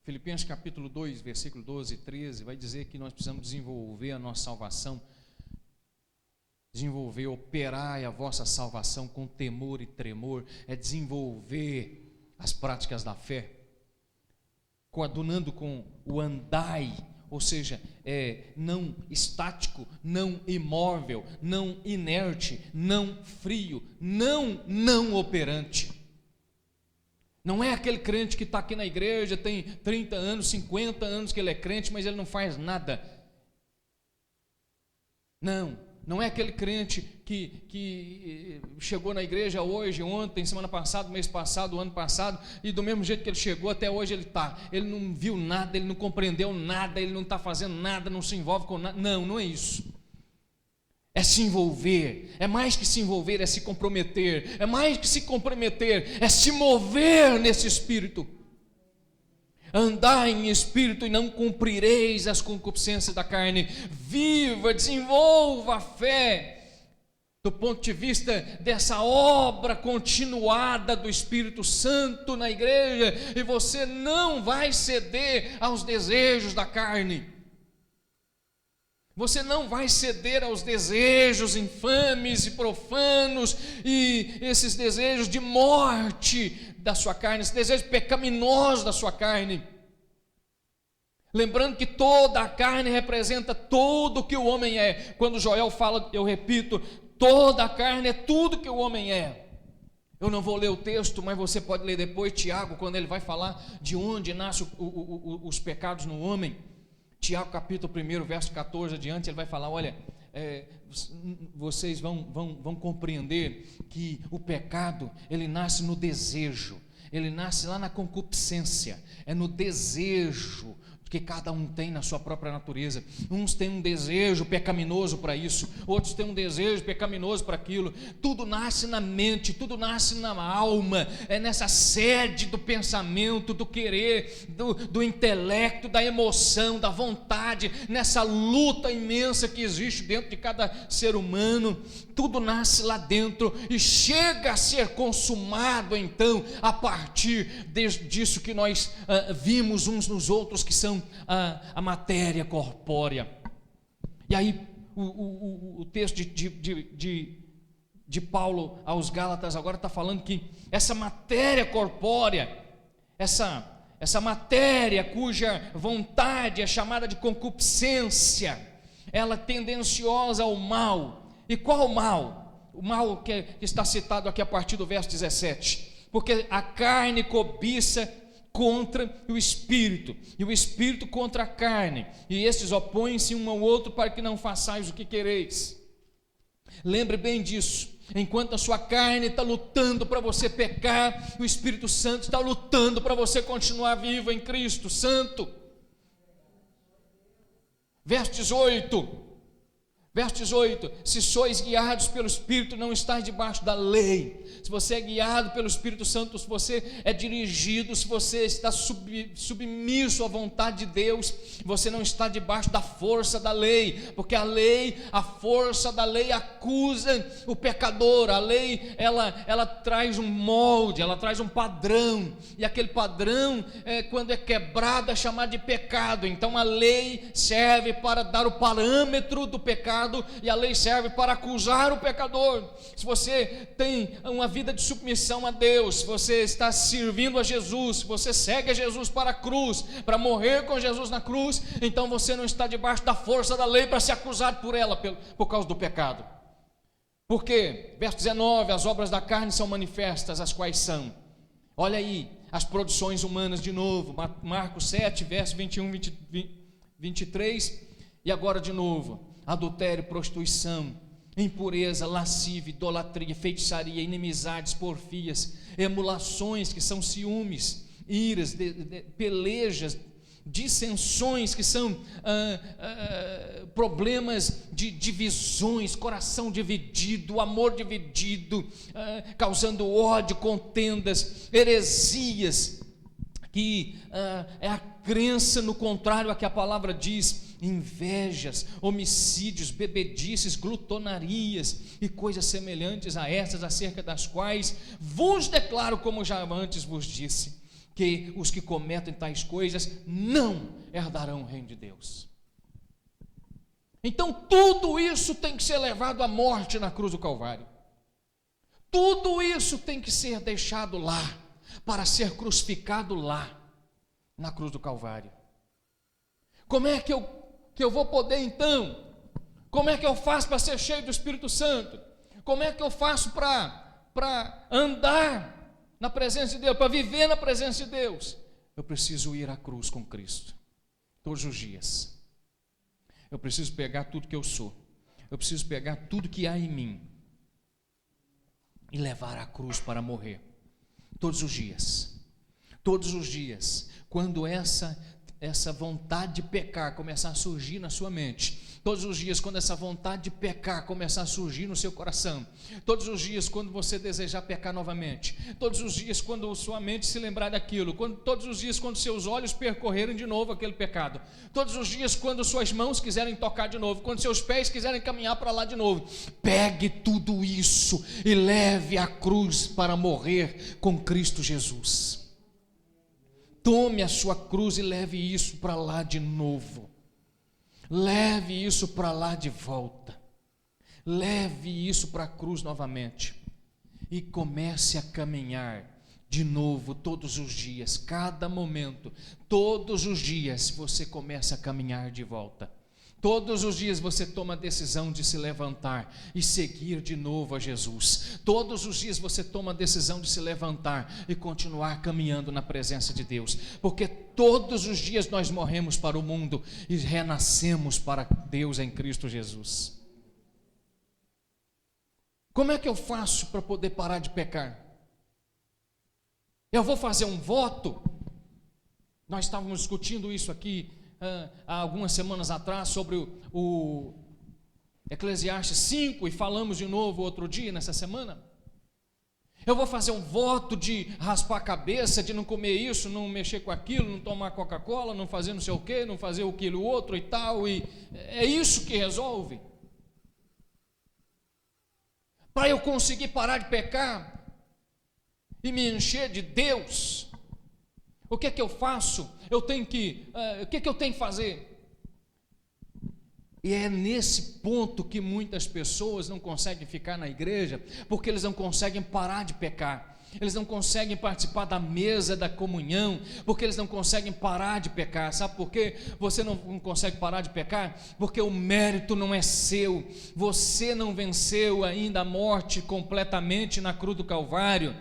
Filipenses capítulo 2, versículo 12 e 13, vai dizer que nós precisamos desenvolver a nossa salvação, operar a vossa salvação com temor e tremor, é desenvolver as práticas da fé, coadunando com o andai, ou seja, não estático, não imóvel, não inerte, não frio, não operante. Não é aquele crente que está aqui na igreja, tem 30 anos, 50 anos que ele é crente, mas ele não faz nada. Não é aquele crente que chegou na igreja hoje, ontem, semana passada, mês passado, ano passado, e do mesmo jeito que ele chegou, até hoje ele está. Ele não viu nada, ele não compreendeu nada, ele não está fazendo nada, não se envolve com nada. Não é isso. É se envolver, é mais que se envolver, é se comprometer. É mais que se comprometer, é se mover nesse espírito. Andai em espírito e não cumprireis as concupiscências da carne. Viva, desenvolva a fé do ponto de vista dessa obra continuada do Espírito Santo na igreja, e você não vai ceder aos desejos da carne. Você não vai ceder aos desejos infames e profanos e esses desejos de morte da sua carne, esse desejo pecaminoso da sua carne. Lembrando que toda a carne representa tudo o que o homem é. Quando Joel fala, eu repito, toda a carne é tudo que o homem é. Eu não vou ler o texto, mas você pode ler depois, Tiago, quando ele vai falar de onde nascem os pecados no homem. Tiago capítulo 1, verso 14 adiante, ele vai falar, olha, vocês vão compreender que o pecado, ele nasce no desejo, ele nasce lá na concupiscência, é no desejo que cada um tem na sua própria natureza. Uns têm um desejo pecaminoso para isso, outros têm um desejo pecaminoso para aquilo. Tudo nasce na mente, tudo nasce na alma, é nessa sede do pensamento, do querer, do intelecto, da emoção, da vontade, nessa luta imensa que existe dentro de cada ser humano. Tudo nasce lá dentro e chega a ser consumado então a partir disso que nós vimos uns nos outros, que são a matéria corpórea. E aí o texto de Paulo aos Gálatas agora está falando que essa matéria corpórea, essa matéria cuja vontade é chamada de concupiscência, ela é tendenciosa ao mal. E qual mal? O mal que está citado aqui a partir do verso 17. Porque a carne cobiça contra o Espírito, e o Espírito contra a carne, e estes opõem-se um ao outro para que não façais o que quereis. Lembre bem disso. Enquanto a sua carne está lutando para você pecar, o Espírito Santo está lutando para você continuar vivo em Cristo Santo. Verso 18. Verso 18, se sois guiados pelo Espírito, não estáis debaixo da lei. Se você é guiado pelo Espírito Santo, se você é dirigido, se você está submisso à vontade de Deus, você não está debaixo da força da lei, porque a lei, a força da lei acusa o pecador. A lei, ela traz um molde, ela traz um padrão, e aquele padrão, quando é quebrado, é chamado de pecado. Então a lei serve para dar o parâmetro do pecado, e a lei serve para acusar o pecador. Se você tem uma vida de submissão a Deus, se você está servindo a Jesus, se você segue a Jesus para a cruz, para morrer com Jesus na cruz, então você não está debaixo da força da lei para ser acusado por ela, por causa do pecado. Por quê? Verso 19, as obras da carne são manifestas, as quais são, olha aí, as produções humanas de novo, Marcos 7, verso 21, 23, e agora de novo: adultério, prostituição, impureza, lascívia, idolatria, feitiçaria, inimizades, porfias, emulações, que são ciúmes, iras, pelejas, dissensões, que são problemas de divisões, coração dividido, amor dividido, causando ódio, contendas, heresias, que é a crença no contrário a que a palavra diz, invejas, homicídios, bebedices, glutonarias e coisas semelhantes a essas, acerca das quais vos declaro, como já antes vos disse, que os que cometem tais coisas não herdarão o reino de Deus. Então tudo isso tem que ser levado à morte na cruz do Calvário. Tudo isso tem que ser deixado lá, para ser crucificado lá, na cruz do Calvário. Como é que eu vou poder então? Como é que eu faço para ser cheio do Espírito Santo? Como é que eu faço para andar na presença de Deus, para viver na presença de Deus? Eu preciso ir à cruz com Cristo, todos os dias. Eu preciso pegar tudo que eu sou, eu preciso pegar tudo que há em mim e levar à cruz para morrer, todos os dias. Todos os dias, quando essa vontade de pecar começar a surgir na sua mente, todos os dias quando essa vontade de pecar começar a surgir no seu coração, todos os dias quando você desejar pecar novamente, todos os dias quando sua mente se lembrar daquilo, todos os dias quando seus olhos percorrerem de novo aquele pecado, todos os dias quando suas mãos quiserem tocar de novo, quando seus pés quiserem caminhar para lá de novo, pegue tudo isso e leve a cruz para morrer com Cristo Jesus. Tome a sua cruz e leve isso para lá de novo. Leve isso para lá de volta. Leve isso para a cruz novamente. E comece a caminhar de novo todos os dias, cada momento. Todos os dias você começa a caminhar de volta. Todos os dias você toma a decisão de se levantar e seguir de novo a Jesus. Todos os dias você toma a decisão de se levantar e continuar caminhando na presença de Deus. Porque todos os dias nós morremos para o mundo e renascemos para Deus em Cristo Jesus. Como é que eu faço para poder parar de pecar? Eu vou fazer um voto? Nós estávamos discutindo isso aqui há algumas semanas atrás sobre o Eclesiastes 5 e falamos de novo outro dia nessa semana. Eu vou fazer um voto de raspar a cabeça, de não comer isso, não mexer com aquilo, não tomar Coca-Cola, não fazer não sei o que, não fazer aquilo outro e tal, e é isso que resolve? Para eu conseguir parar de pecar e me encher de Deus, o que é que eu faço? O que é que eu tenho que fazer? E é nesse ponto que muitas pessoas não conseguem ficar na igreja, porque eles não conseguem parar de pecar. eles não conseguem participar da mesa da comunhão, porque eles não conseguem parar de pecar. Sabe por quê? Você não consegue parar de pecar? Porque o mérito não é seu, você não venceu ainda a morte completamente na cruz do Calvário.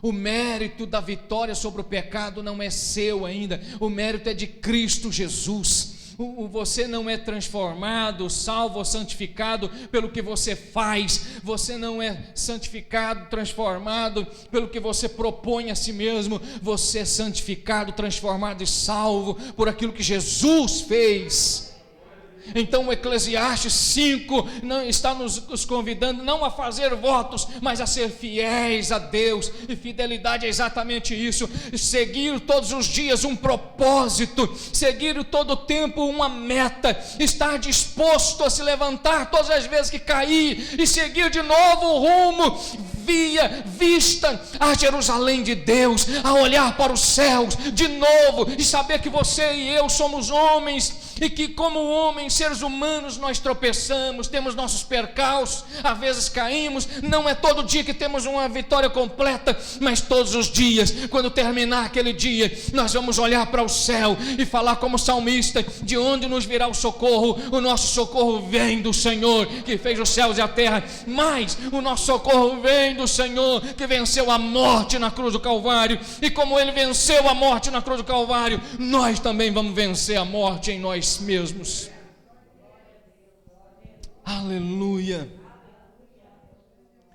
O mérito da vitória sobre o pecado não é seu ainda, o mérito é de Cristo Jesus. Você não é transformado, salvo ou santificado pelo que você faz, você não é santificado, transformado pelo que você propõe a si mesmo, você é santificado, transformado e salvo por aquilo que Jesus fez. Então o Eclesiastes 5 está nos convidando não a fazer votos, mas a ser fiéis a Deus, e fidelidade é exatamente isso, seguir todos os dias um propósito, seguir todo o tempo uma meta, estar disposto a se levantar todas as vezes que cair, e seguir de novo o rumo, vista a Jerusalém de Deus, a olhar para os céus de novo, e saber que você e eu somos homens, e que como homens, seres humanos, nós tropeçamos, temos nossos percalços, às vezes caímos, não é todo dia que temos uma vitória completa, mas todos os dias, quando terminar aquele dia, nós vamos olhar para o céu e falar como salmista, de onde nos virá o socorro? O nosso socorro vem do Senhor, que fez os céus e a terra, mas o nosso socorro vem do Senhor, que venceu a morte na cruz do Calvário, e como Ele venceu a morte na cruz do Calvário, nós também vamos vencer a morte em nós mesmos. Aleluia.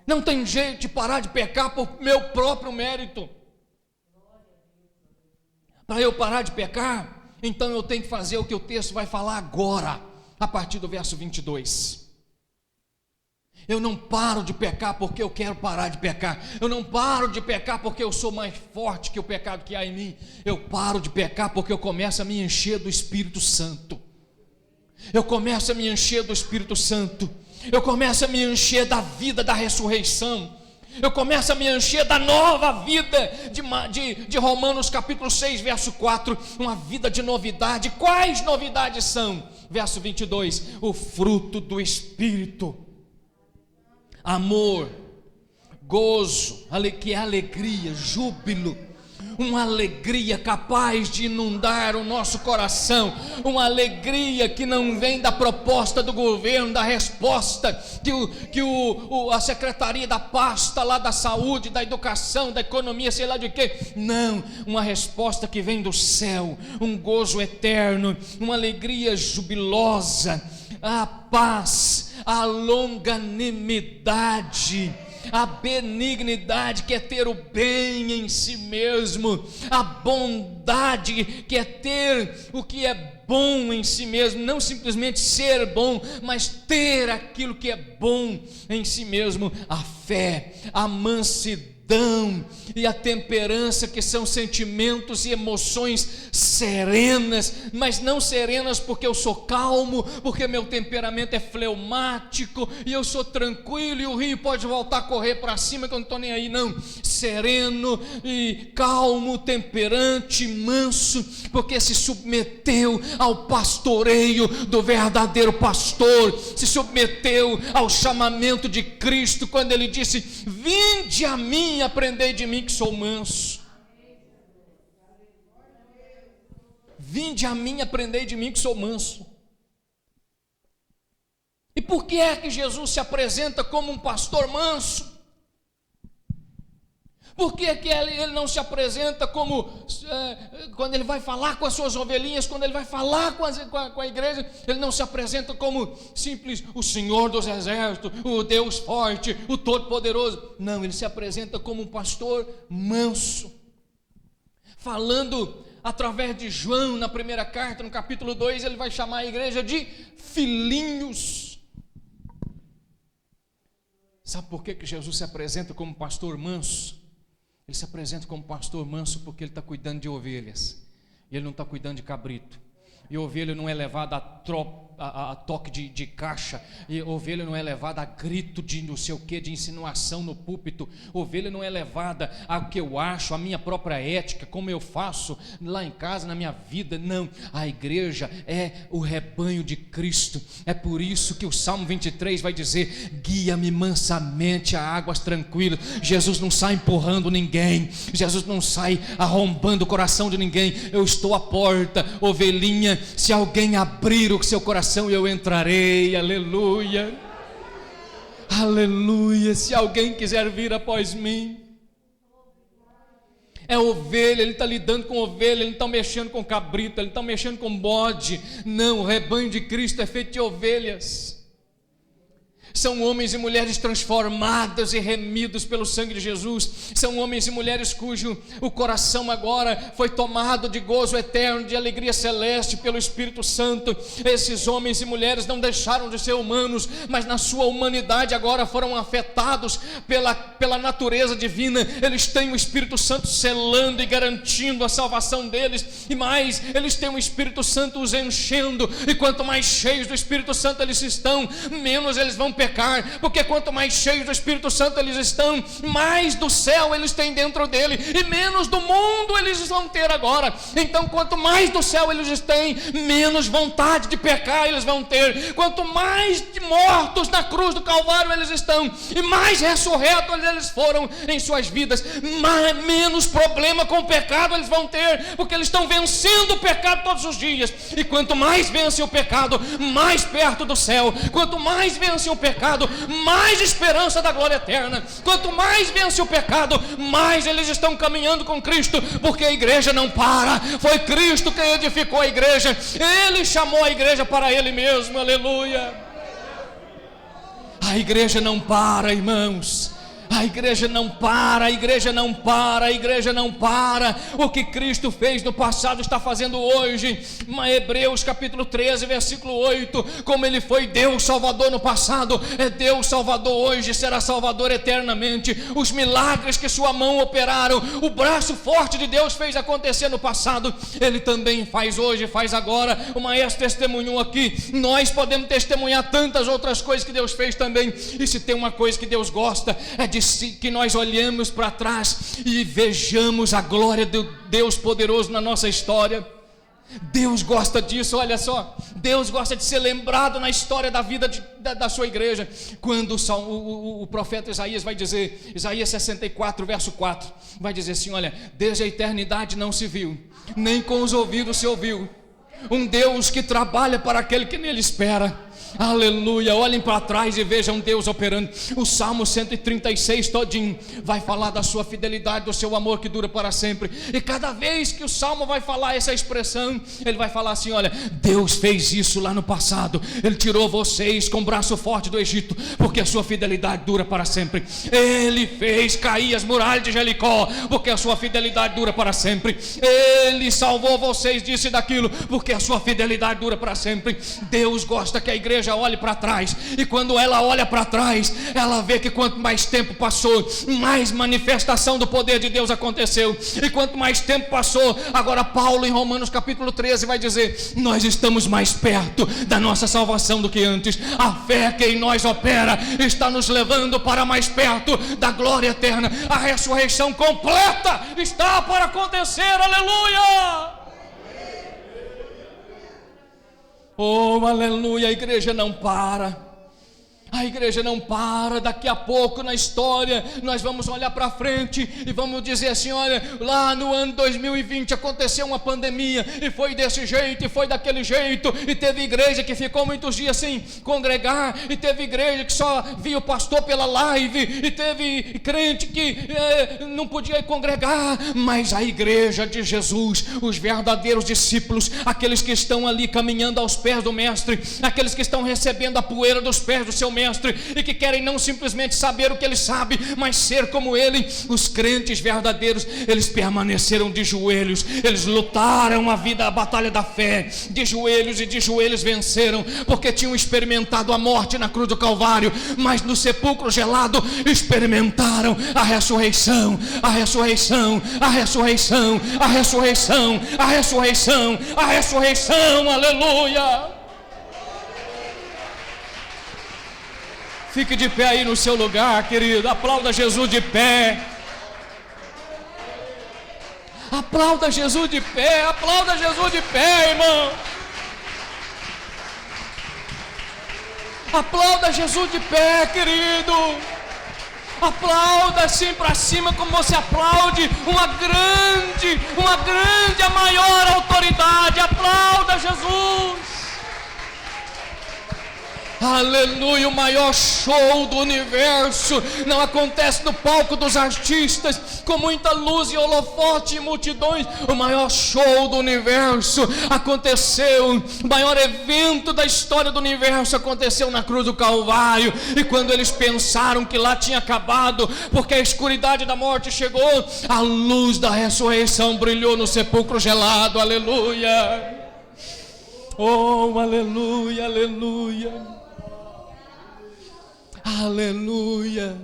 Não tem jeito de parar de pecar por meu próprio mérito. Para eu parar de pecar, então eu tenho que fazer o que o texto vai falar agora, a partir do verso 22. Eu não paro de pecar porque eu quero parar de pecar. Eu não paro de pecar porque eu sou mais forte que o pecado que há em mim. Eu paro de pecar porque eu começo a me encher do Espírito Santo. Eu começo a me encher do Espírito Santo. Eu começo a me encher da vida da ressurreição. Eu começo a me encher da nova vida de Romanos capítulo 6, verso 4, uma vida de novidade. Quais novidades são? Verso 22, o fruto do Espírito: amor, gozo, que é alegria, júbilo, uma alegria capaz de inundar o nosso coração, uma alegria que não vem da proposta do governo, da resposta que a secretaria da pasta lá da saúde, da educação, da economia, sei lá de quê, não, uma resposta que vem do céu, um gozo eterno, uma alegria jubilosa, a paz, a longanimidade, a benignidade, que é ter o bem em si mesmo, a bondade, que é ter o que é bom em si mesmo, não simplesmente ser bom, mas ter aquilo que é bom em si mesmo, a fé, a mansidão e a temperança, que são sentimentos e emoções serenas, mas não serenas porque eu sou calmo, porque meu temperamento é fleumático e eu sou tranquilo e o rio pode voltar a correr para cima que eu não estou nem aí, não. Sereno e calmo, temperante, manso, porque se submeteu ao pastoreio do verdadeiro pastor, se submeteu ao chamamento de Cristo, quando ele disse: vinde a mim, aprendei de mim que sou manso. Vinde a mim, aprendei de mim que sou manso. E por que é que Jesus se apresenta como um pastor manso? Por que é que ele não se apresenta como, quando ele vai falar com as suas ovelhinhas, quando ele vai falar com a igreja, ele não se apresenta como simples o Senhor dos exércitos, o Deus forte, o Todo-Poderoso? Não, ele se apresenta como um pastor manso, falando através de João, na primeira carta, no capítulo 2, ele vai chamar a igreja de filhinhos. Sabe por que Jesus se apresenta como pastor manso? Ele se apresenta como pastor manso porque ele está cuidando de ovelhas, e ele não está cuidando de cabrito, e ovelha não é levada a a toque de caixa, e ovelha não é levada a grito de não sei o que, de insinuação no púlpito. Ovelha não é levada ao que eu acho, a minha própria ética, como eu faço lá em casa, na minha vida. Não, a igreja é o rebanho de Cristo. É por isso que o Salmo 23 vai dizer: guia-me mansamente a águas tranquilas. Jesus não sai empurrando ninguém, Jesus não sai arrombando o coração de ninguém. Eu estou à porta, ovelhinha, se alguém abrir o seu coração, eu entrarei. Aleluia, aleluia. Se alguém quiser vir após mim. É ovelha, ele está lidando com ovelha, ele não está mexendo com cabrito, ele não está mexendo com bode. Não, o rebanho de Cristo é feito de ovelhas. São homens e mulheres transformados e remidos pelo sangue de Jesus. São homens e mulheres cujo o coração agora foi tomado de gozo eterno, de alegria celeste pelo Espírito Santo. Esses homens e mulheres não deixaram de ser humanos, mas na sua humanidade agora foram afetados pela natureza divina. Eles têm o Espírito Santo selando e garantindo a salvação deles. E mais, eles têm o Espírito Santo os enchendo. E quanto mais cheios do Espírito Santo eles estão, menos eles vão pecar, porque quanto mais cheios do Espírito Santo eles estão, mais do céu eles têm dentro dele, e menos do mundo eles vão ter agora. Então quanto mais do céu eles têm, menos vontade de pecar eles vão ter. Quanto mais mortos na cruz do Calvário eles estão, e mais ressurretos eles foram em suas vidas, menos problema com o pecado eles vão ter, porque eles estão vencendo o pecado todos os dias. E quanto mais vencem o pecado, mais perto do céu. Quanto mais vencem o pecado, mais esperança da glória eterna. Quanto mais vence o pecado, mais eles estão caminhando com Cristo, porque a igreja não para. Foi Cristo quem edificou a igreja, Ele chamou a igreja para Ele mesmo. Aleluia. A igreja não para, irmãos. A igreja não para, a igreja não para, a igreja não para. O que Cristo fez no passado está fazendo hoje. Hebreus capítulo 13, versículo 8. Como Ele foi Deus Salvador no passado, é Deus Salvador hoje, será Salvador eternamente. Os milagres que sua mão operaram, o braço forte de Deus fez acontecer no passado, Ele também faz hoje, faz agora. O maestro testemunhou aqui, nós podemos testemunhar tantas outras coisas que Deus fez também. E se tem uma coisa que Deus gosta, é de que nós olhemos para trás e vejamos a glória do Deus poderoso na nossa história. Deus gosta disso, olha só. Deus gosta de ser lembrado na história da vida da sua igreja. Quando o profeta Isaías vai dizer, Isaías 64, verso 4, vai dizer assim: olha, desde a eternidade não se viu, nem com os ouvidos se ouviu, um Deus que trabalha para aquele que nele espera. Aleluia, olhem para trás e vejam Deus operando. O Salmo 136 todinho vai falar da sua fidelidade, do seu amor que dura para sempre. E cada vez que o Salmo vai falar essa expressão, ele vai falar assim: olha, Deus fez isso lá no passado, Ele tirou vocês com o braço forte do Egito, porque a sua fidelidade dura para sempre. Ele fez cair as muralhas de Jericó, porque a sua fidelidade dura para sempre. Ele salvou vocês disso e daquilo, porque a sua fidelidade dura para sempre. Deus gosta que a igreja olhe para trás, e quando ela olha para trás, ela vê que quanto mais tempo passou, mais manifestação do poder de Deus aconteceu. E quanto mais tempo passou, agora Paulo em Romanos capítulo 13 vai dizer: nós estamos mais perto da nossa salvação do que antes. A fé que em nós opera está nos levando para mais perto da glória eterna. A ressurreição completa está para acontecer. Aleluia! Oh, aleluia, a igreja não para. A igreja não para. Daqui a pouco na história nós vamos olhar para frente e vamos dizer assim: olha, lá no ano 2020 aconteceu uma pandemia, e foi desse jeito, e foi daquele jeito, e teve igreja que ficou muitos dias sem congregar, e teve igreja que só via o pastor pela live, e teve crente que não podia congregar. Mas a igreja de Jesus, os verdadeiros discípulos, aqueles que estão ali caminhando aos pés do mestre, aqueles que estão recebendo a poeira dos pés do seu mestre, e que querem não simplesmente saber o que ele sabe, mas ser como ele, os crentes verdadeiros, eles permaneceram de joelhos, eles lutaram a batalha da fé, de joelhos, e de joelhos venceram, porque tinham experimentado a morte na cruz do Calvário, mas no sepulcro gelado experimentaram a ressurreição, a ressurreição, a ressurreição, a ressurreição, a ressurreição, a ressurreição. Aleluia! Fique de pé aí no seu lugar, querido. Aplauda Jesus de pé. Aplauda Jesus de pé. Aplauda Jesus de pé, irmão. Aplauda Jesus de pé, querido. Aplauda assim para cima, como você aplaude uma grande, a maior autoridade. Aplauda Jesus. Aleluia, o maior show do universo não acontece no palco dos artistas, com muita luz e holofote e multidões. O maior show do universo aconteceu, o maior evento da história do universo aconteceu na cruz do Calvário. E quando eles pensaram que lá tinha acabado, porque a escuridade da morte chegou, a luz da ressurreição brilhou no sepulcro gelado. Aleluia. Oh, aleluia, aleluia. Aleluia.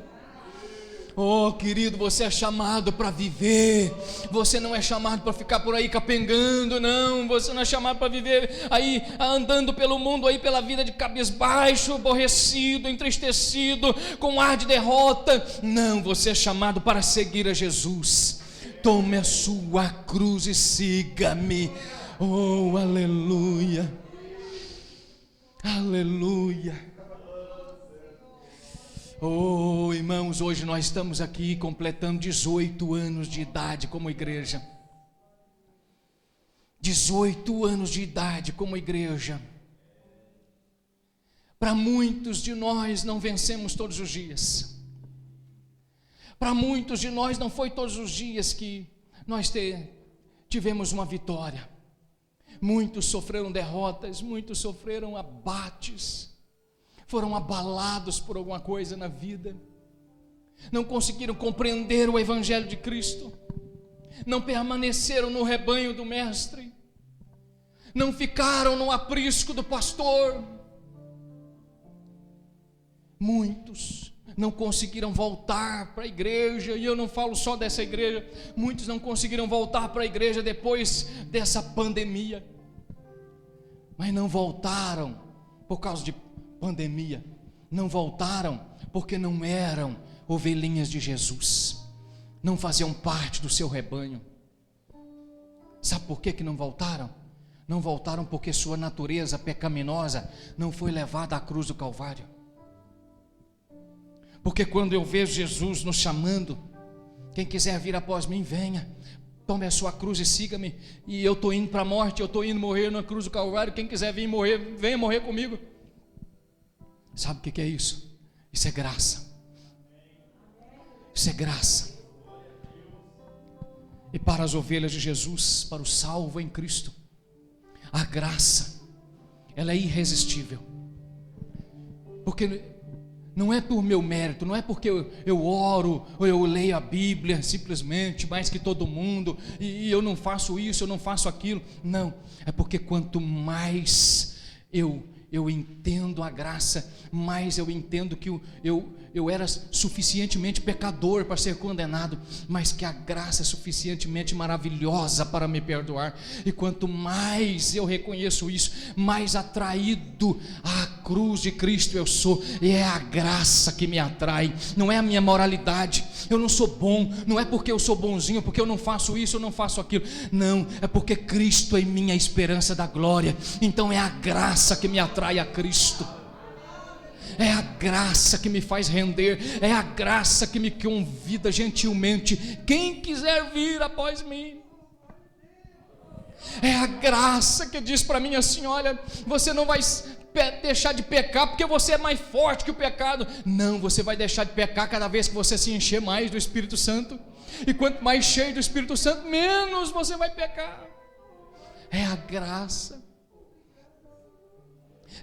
Oh, querido, você é chamado para viver. Você não é chamado para ficar por aí capengando, não. Você não é chamado para viver aí andando pelo mundo aí pela vida de cabisbaixo, aborrecido, entristecido, com ar de derrota. Não, você é chamado para seguir a Jesus. Tome a sua cruz e siga-me. Oh, aleluia. Aleluia. Oh, irmãos, hoje nós estamos aqui completando 18 anos de idade como igreja. 18 anos de idade como igreja. Para muitos de nós não vencemos todos os dias. Para muitos de nós não foi todos os dias que nós tivemos uma vitória. Muitos sofreram derrotas, muitos sofreram abates. Foram abalados por alguma coisa na vida, não conseguiram compreender o Evangelho de Cristo, não permaneceram no rebanho do Mestre, não ficaram no aprisco do pastor. Muitos não conseguiram voltar para a igreja, e eu não falo só dessa igreja, muitos não conseguiram voltar para a igreja depois dessa pandemia, mas não voltaram por causa de pandemia, não voltaram porque não eram ovelhinhas de Jesus, não faziam parte do seu rebanho. Sabe por que não voltaram? Não voltaram porque sua natureza pecaminosa não foi levada à cruz do Calvário. Porque quando eu vejo Jesus nos chamando, quem quiser vir após mim, venha, tome a sua cruz e siga-me. E eu estou indo para a morte, eu estou indo morrer na cruz do Calvário. Quem quiser vir morrer, venha morrer comigo. Sabe o que é isso? Isso é graça. Isso é graça. E para as ovelhas de Jesus, para o salvo em Cristo, a graça, ela é irresistível. Porque não é por meu mérito, não é porque eu oro, ou eu leio a Bíblia simplesmente mais que todo mundo, e eu não faço isso, eu não faço aquilo. Não, é porque quanto mais eu entendo a graça, mas eu entendo que eu era suficientemente pecador para ser condenado, mas que a graça é suficientemente maravilhosa para me perdoar. E quanto mais eu reconheço isso, mais atraído à cruz de Cristo eu sou. E é a graça que me atrai, não é a minha moralidade. Eu não sou bom, não é porque eu sou bonzinho, porque eu não faço isso, eu não faço aquilo. Não, é porque Cristo é minha esperança da glória. Então é a graça que me atrai a Cristo. É a graça que me faz render, é a graça que me convida gentilmente. Quem quiser vir após mim. É a graça que diz para mim assim: olha, você não vai deixar de pecar porque você é mais forte que o pecado. Não, você vai deixar de pecar cada vez que você se encher mais do Espírito Santo. E quanto mais cheio do Espírito Santo, menos você vai pecar. É a graça.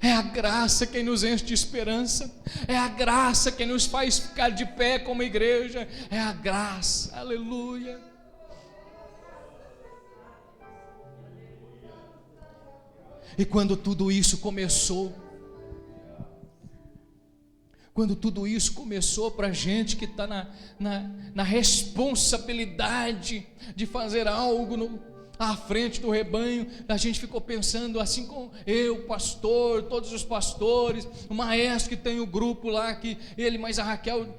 É a graça quem nos enche de esperança. É a graça quem nos faz ficar de pé como igreja. É a graça, aleluia. E quando tudo isso começou, para a gente que está na responsabilidade de fazer algo à frente do rebanho, a gente ficou pensando, assim como eu, pastor, todos os pastores, o maestro que tem o grupo lá, que ele mais a Raquel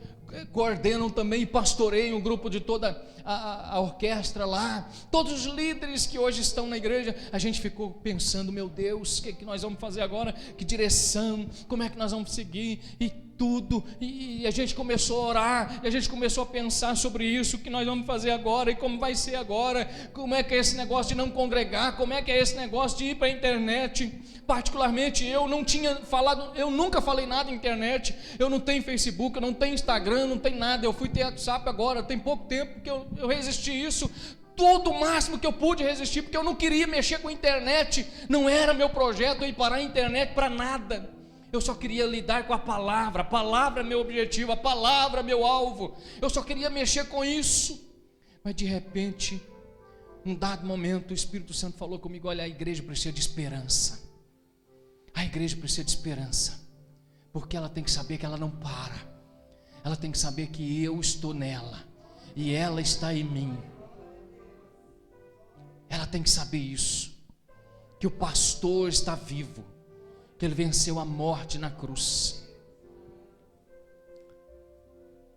coordenam também e pastoreiam o grupo de toda a orquestra lá, todos os líderes que hoje estão na igreja. A gente ficou pensando, meu Deus, o que nós vamos fazer agora, que direção, como é que nós vamos seguir, e tudo, e a gente começou a orar, e a gente começou a pensar sobre isso, o que nós vamos fazer agora, e como vai ser agora, como é que é esse negócio de não congregar, como é que é esse negócio de ir para a internet. Particularmente eu não tinha falado, eu nunca falei nada na internet, eu não tenho Facebook, eu não tenho Instagram, não tenho nada, eu fui ter WhatsApp agora, tem pouco tempo que eu resisti isso, tudo o máximo que eu pude resistir, porque eu não queria mexer com a internet, não era meu projeto ir parar a internet para nada, eu só queria lidar com a palavra é meu objetivo, a palavra é meu alvo, eu só queria mexer com isso. Mas de repente, num dado momento, o Espírito Santo falou comigo: olha, a igreja precisa de esperança, a igreja precisa de esperança, porque ela tem que saber que ela não para, ela tem que saber que eu estou nela, e ela está em mim, ela tem que saber isso, que o pastor está vivo, que ele venceu a morte na cruz.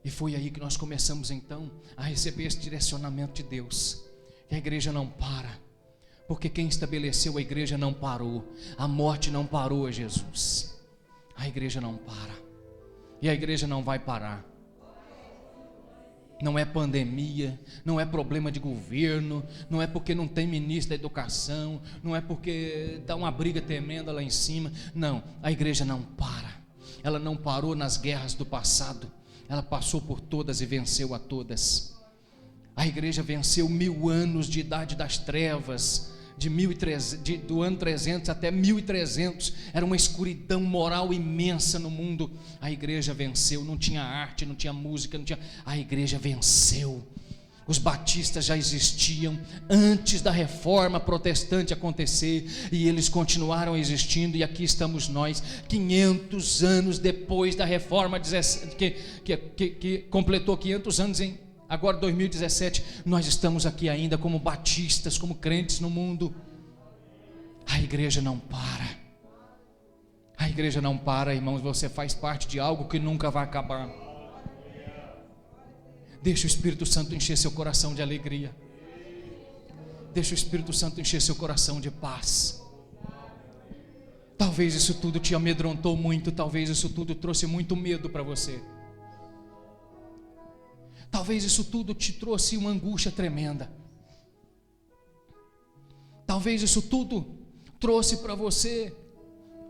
E foi aí que nós começamos então a receber esse direcionamento de Deus, que a igreja não para, porque quem estabeleceu a igreja não parou, a morte não parou a Jesus, a igreja não para, e a igreja não vai parar. Não é pandemia, não é problema de governo, não é porque não tem ministro da educação, não é porque dá uma briga tremenda lá em cima, não, a igreja não para, ela não parou nas guerras do passado, ela passou por todas e venceu a todas. A igreja venceu 1000 anos de idade das trevas, do ano 300 até 1300, era uma escuridão moral imensa no mundo. A igreja venceu, não tinha arte, não tinha música, a igreja venceu. Os batistas já existiam antes da reforma protestante acontecer, e eles continuaram existindo, e aqui estamos nós, 500 anos depois da reforma, que completou 500 anos agora 2017, nós estamos aqui ainda como batistas, como crentes no mundo. A igreja não para, a igreja não para, irmãos. Você faz parte de algo que nunca vai acabar. Deixa o Espírito Santo encher seu coração de alegria, deixa o Espírito Santo encher seu coração de paz. Talvez isso tudo te amedrontou muito, talvez isso tudo trouxe muito medo para você, talvez isso tudo te trouxe uma angústia tremenda, talvez isso tudo trouxe para você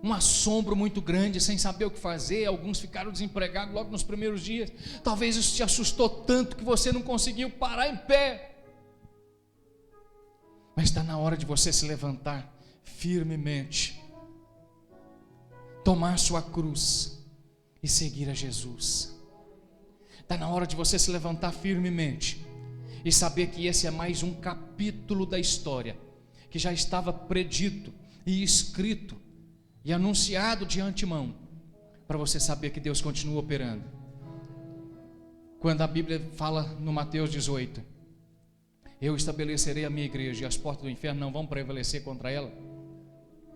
um assombro muito grande, sem saber o que fazer. Alguns ficaram desempregados logo nos primeiros dias. Talvez isso te assustou tanto que você não conseguiu parar em pé. Mas está na hora de você se levantar firmemente, tomar sua cruz e seguir a Jesus. Está na hora de você se levantar firmemente e saber que esse é mais um capítulo da história que já estava predito e escrito e anunciado de antemão, para você saber que Deus continua operando. Quando a Bíblia fala no Mateus 18: eu estabelecerei a minha igreja e as portas do inferno não vão prevalecer contra ela.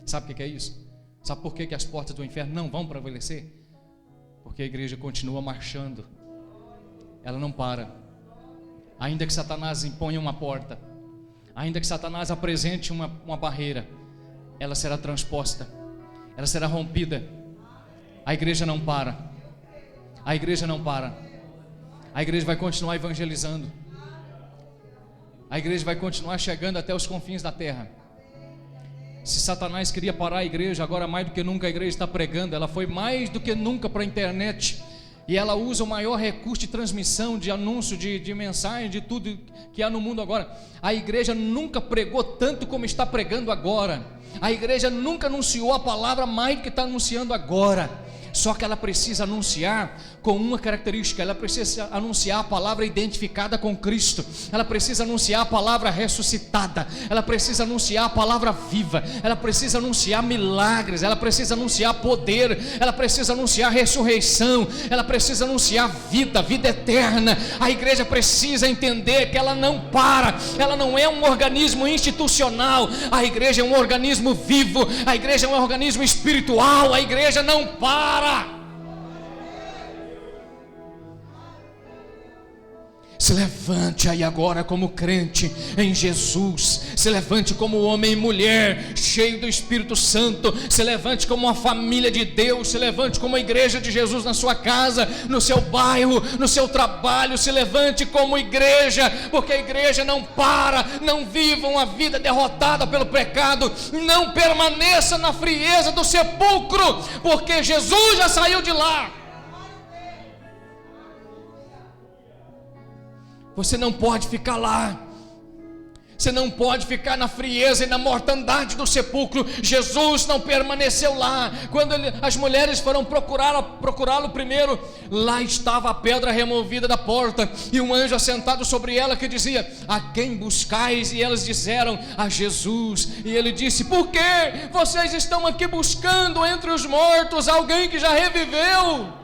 Sabe o que é isso? Sabe por que as portas do inferno não vão prevalecer? Porque a igreja continua marchando, ela não para. Ainda que Satanás imponha uma porta, ainda que Satanás apresente uma barreira, ela será transposta, ela será rompida. A igreja não para, a igreja não para, a igreja vai continuar evangelizando, a igreja vai continuar chegando até os confins da terra. Se Satanás queria parar a igreja, agora mais do que nunca a igreja está pregando. Ela foi mais do que nunca para a internet, e ela usa o maior recurso de transmissão, de anúncio, de mensagem, de tudo que há no mundo agora. A igreja nunca pregou tanto como está pregando agora. A igreja nunca anunciou a palavra mais do que está anunciando agora. Só que ela precisa anunciar com uma característica: ela precisa anunciar a palavra identificada com Cristo, ela precisa anunciar a palavra ressuscitada, ela precisa anunciar a palavra viva, ela precisa anunciar milagres, ela precisa anunciar poder, ela precisa anunciar ressurreição, ela precisa anunciar vida, vida eterna. A igreja precisa entender que ela não para, ela não é um organismo institucional, a igreja é um organismo vivo, a igreja é um organismo espiritual, a igreja não para. Se levante aí agora como crente em Jesus, se levante como homem e mulher cheio do Espírito Santo, se levante como uma família de Deus, se levante como a igreja de Jesus na sua casa, no seu bairro, no seu trabalho, se levante como igreja, porque a igreja não para. Não viva uma vida derrotada pelo pecado, não permaneça na frieza do sepulcro, porque Jesus já saiu de lá. Você não pode ficar lá, você não pode ficar na frieza e na mortandade do sepulcro. Jesus não permaneceu lá. Quando as mulheres foram procurá-lo primeiro, lá estava a pedra removida da porta, e um anjo assentado sobre ela, que dizia: a quem buscais? E elas disseram: a Jesus. E ele disse: por que vocês estão aqui buscando entre os mortos alguém que já reviveu?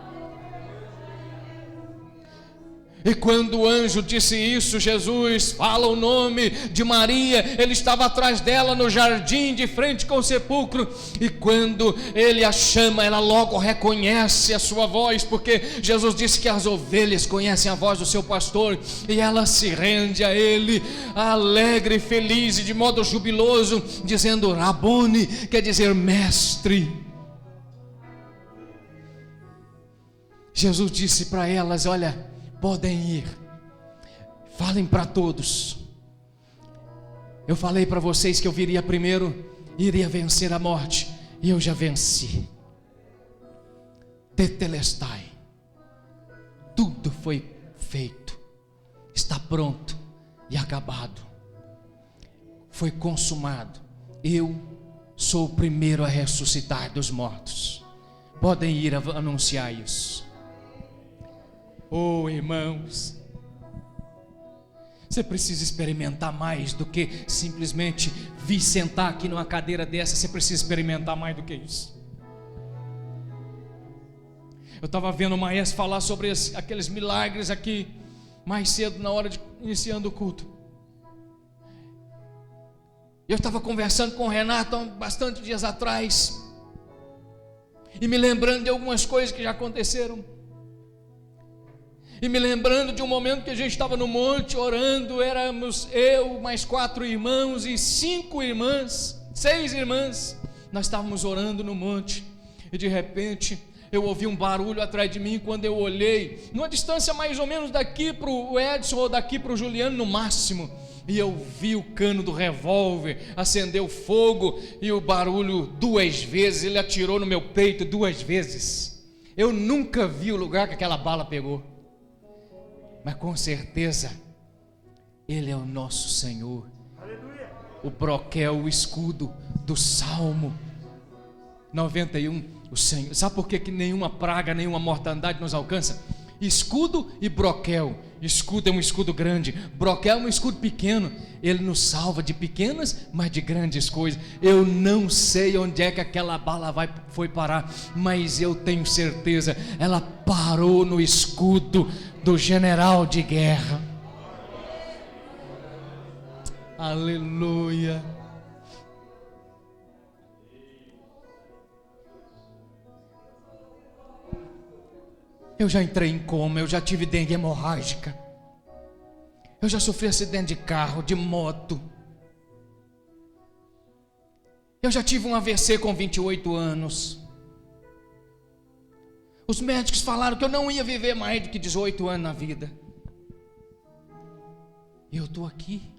E quando o anjo disse isso, Jesus fala o nome de Maria. Ele estava atrás dela no jardim, de frente com o sepulcro. E quando ele a chama, ela logo reconhece a sua voz, porque Jesus disse que as ovelhas conhecem a voz do seu pastor. E ela se rende a ele, alegre, feliz e de modo jubiloso, dizendo: Rabone, quer dizer mestre. Jesus disse para elas: olha, podem ir, falem para todos. Eu falei para vocês que eu viria primeiro, iria vencer a morte, e eu já venci. Tetelestai, tudo foi feito, está pronto e acabado, foi consumado. Eu sou o primeiro a ressuscitar dos mortos. Podem ir anunciar isso. Oh, irmãos, você precisa experimentar mais do que simplesmente vir sentar aqui numa cadeira dessa. Você precisa experimentar mais do que isso. Eu estava vendo o maestro falar sobre aqueles milagres aqui mais cedo, na hora de iniciando o culto. Eu estava conversando com o Renato há bastante dias atrás, e me lembrando de algumas coisas que já aconteceram, e me lembrando de um momento que a gente estava no monte orando. Éramos eu, mais 4 irmãos e 5 irmãs, 6 irmãs. Nós estávamos orando no monte, e de repente eu ouvi um barulho atrás de mim. Quando eu olhei, numa distância mais ou menos daqui para o Edson, ou daqui para o Juliano no máximo, e eu vi o cano do revólver acender o fogo, e o barulho 2 vezes, ele atirou no meu peito 2 vezes. Eu nunca vi o lugar que aquela bala pegou, mas com certeza Ele é o nosso Senhor. Aleluia. O broquel, o escudo do Salmo 91. O Senhor, sabe por que nenhuma praga, nenhuma mortandade nos alcança? Escudo e broquel. Escudo é um escudo grande, broquel é um escudo pequeno. Ele nos salva de pequenas, mas de grandes coisas. Eu não sei onde é que aquela bala foi parar, mas eu tenho certeza, ela parou no escudo do general de guerra. Aleluia. Eu já entrei em coma, eu já tive dengue hemorrágica, eu já sofri acidente de carro, de moto, eu já tive um AVC com 28 anos. Os médicos falaram que eu não ia viver mais do que 18 anos na vida, e eu estou aqui.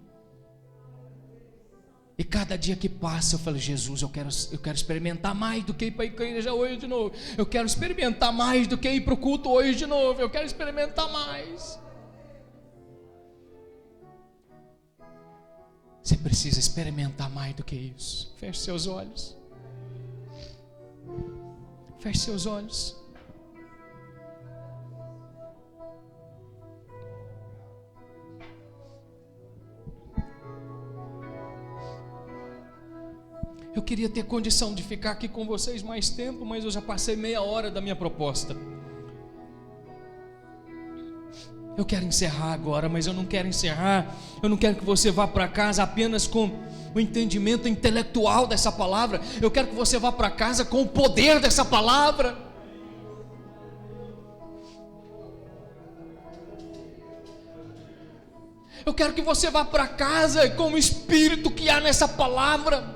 E cada dia que passa eu falo: Jesus, eu quero experimentar mais do que ir para a igreja hoje de novo. Eu quero experimentar mais do que ir para o culto hoje de novo. Eu quero experimentar mais. Você precisa experimentar mais do que isso. Feche seus olhos. Feche seus olhos. Eu queria ter condição de ficar aqui com vocês mais tempo, mas eu já passei meia hora da minha proposta. Eu quero encerrar agora, mas eu não quero encerrar. Eu não quero que você vá para casa apenas com o entendimento intelectual dessa palavra. Eu quero que você vá para casa com o poder dessa palavra. Eu quero que você vá para casa com o espírito que há nessa palavra.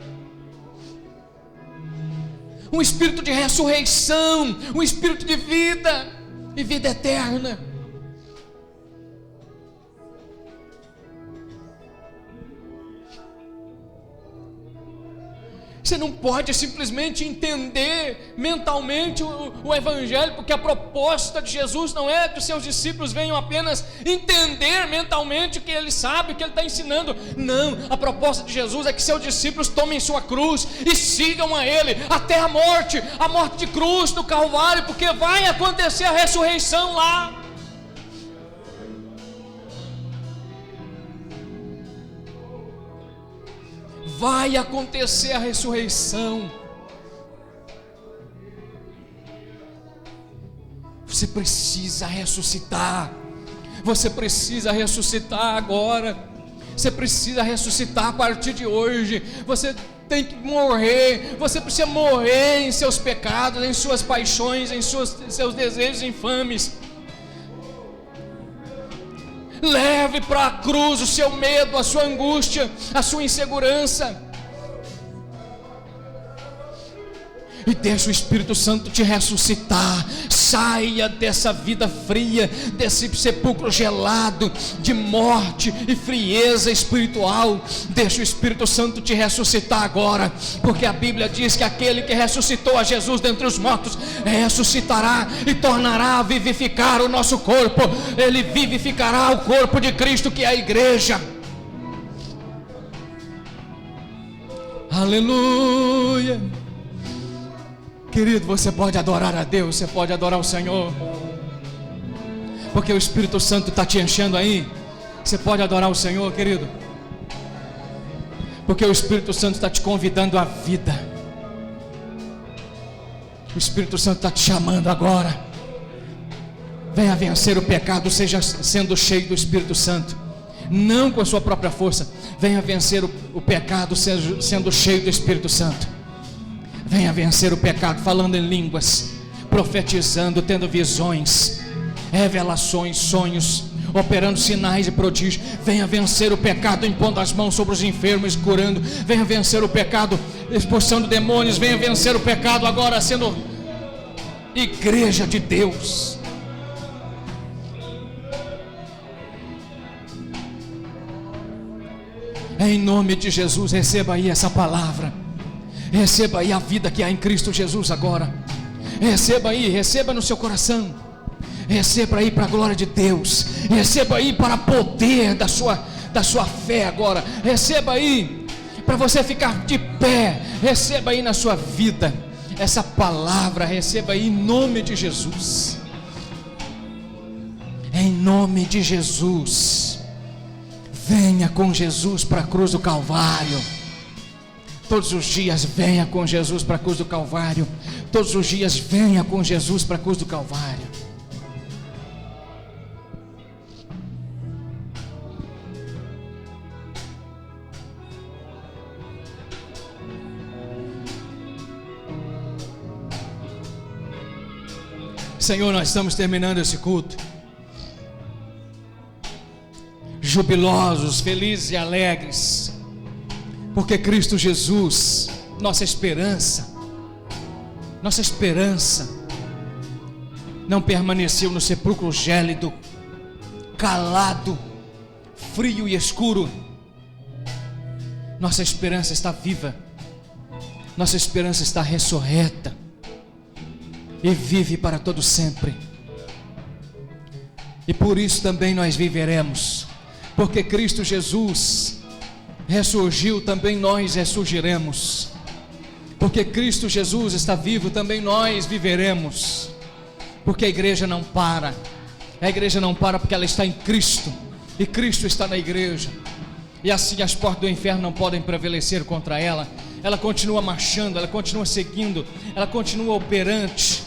Um espírito de ressurreição, um espírito de vida e vida eterna. Você não pode simplesmente entender mentalmente o Evangelho, porque a proposta de Jesus não é que os seus discípulos venham apenas entender mentalmente o que ele sabe, o que ele está ensinando. Não, a proposta de Jesus é que seus discípulos tomem sua cruz e sigam a ele até a morte de cruz do Calvário, porque vai acontecer a ressurreição lá. Vai acontecer a ressurreição. Você precisa ressuscitar. Você precisa ressuscitar agora. Você precisa ressuscitar a partir de hoje. Você tem que morrer. Você precisa morrer em seus pecados, em suas paixões, em seus desejos infames. Leve para a cruz o seu medo, a sua angústia, a sua insegurança. E deixa o Espírito Santo te ressuscitar. Saia dessa vida fria, desse sepulcro gelado, de morte e frieza espiritual. Deixa o Espírito Santo te ressuscitar agora, porque a Bíblia diz que aquele que ressuscitou a Jesus dentre os mortos, ressuscitará e tornará a vivificar o nosso corpo. Ele vivificará o corpo de Cristo, que é a igreja. Aleluia. Querido, você pode adorar a Deus, você pode adorar o Senhor, porque o Espírito Santo está te enchendo aí. Você pode adorar o Senhor, querido, porque o Espírito Santo está te convidando à vida. O Espírito Santo está te chamando agora. Venha vencer o pecado, seja sendo cheio do Espírito Santo, não com a sua própria força. Venha vencer o pecado sendo cheio do Espírito Santo. Venha vencer o pecado falando em línguas, profetizando, tendo visões, revelações, sonhos, operando sinais e prodígios. Venha vencer o pecado impondo as mãos sobre os enfermos, curando. Venha vencer o pecado expulsando demônios. Venha vencer o pecado agora sendo igreja de Deus. Em nome de Jesus, receba aí essa palavra. Receba aí a vida que há em Cristo Jesus agora. Receba aí, receba no seu coração. Receba aí para a glória de Deus. Receba aí para poder da sua fé agora. Receba aí para você ficar de pé. Receba aí na sua vida essa palavra. Receba aí em nome de Jesus. Em nome de Jesus. Venha com Jesus para a cruz do Calvário. Todos os dias venha com Jesus para a cruz do Calvário. Todos os dias venha com Jesus para a cruz do Calvário. Senhor, nós estamos terminando esse culto jubilosos, felizes e alegres, porque Cristo Jesus, nossa esperança não permaneceu no sepulcro gélido, calado, frio e escuro. Nossa esperança está viva, nossa esperança está ressurreta e vive para todo sempre. E por isso também nós viveremos, porque Cristo Jesus ressurgiu, também nós ressurgiremos. Porque Cristo Jesus está vivo, também nós viveremos. Porque a igreja não para. A igreja não para porque ela está em Cristo, e Cristo está na igreja. E assim as portas do inferno não podem prevalecer contra ela. Ela continua marchando, ela continua seguindo, ela continua operante,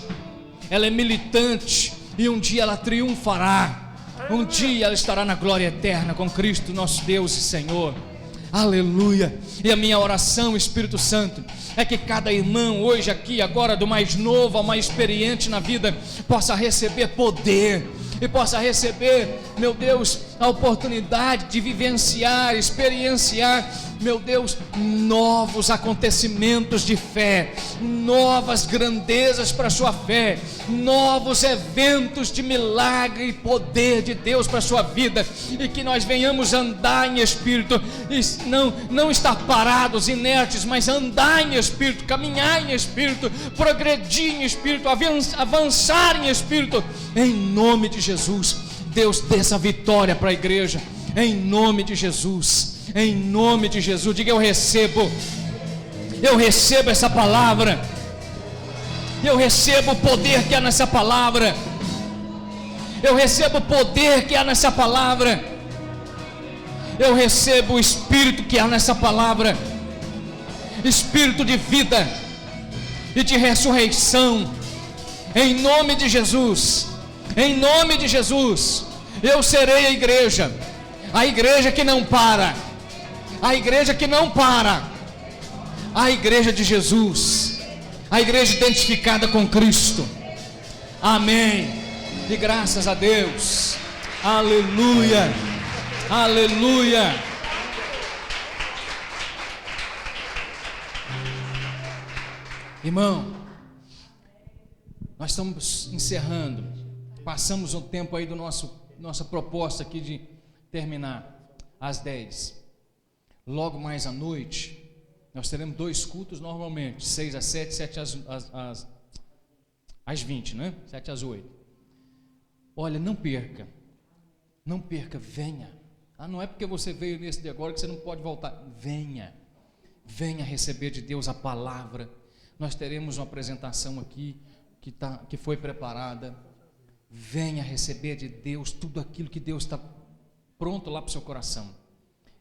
ela é militante, e um dia ela triunfará. Um dia ela estará na glória eterna com Cristo, nosso Deus e Senhor. Aleluia. E a minha oração, Espírito Santo, é que cada irmão hoje aqui, agora do mais novo ao mais experiente na vida, possa receber poder e possa receber, meu Deus, a oportunidade de vivenciar, experienciar, meu Deus, novos acontecimentos de fé, novas grandezas para a sua fé, novos eventos de milagre e poder de Deus para a sua vida, e que nós venhamos andar em Espírito, e não estar parados, inertes, mas andar em Espírito, caminhar em Espírito, progredir em Espírito, avançar em Espírito, em nome de Jesus. Deus dê essa vitória para a igreja, em nome de Jesus, em nome de Jesus. Diga: eu recebo essa palavra, eu recebo o poder que há nessa palavra, eu recebo o poder que há nessa palavra, eu recebo o Espírito que há nessa palavra, Espírito de vida e de ressurreição, em nome de Jesus. Em nome de Jesus, eu serei a igreja que não para, a igreja que não para, a igreja de Jesus, a igreja identificada com Cristo. Amém. E graças a Deus. Aleluia. Aleluia. Irmão, nós estamos encerrando. Passamos um tempo aí do nossa proposta aqui de terminar às 10. Logo mais à noite, nós teremos 2 cultos normalmente, 6 às 7, 7 às 20, né? 7 às 8. Olha, não perca, venha. Não é porque você veio nesse de agora que você não pode voltar. Venha receber de Deus a palavra. Nós teremos uma apresentação aqui que foi preparada. Venha receber de Deus tudo aquilo que Deus está pronto lá para o seu coração,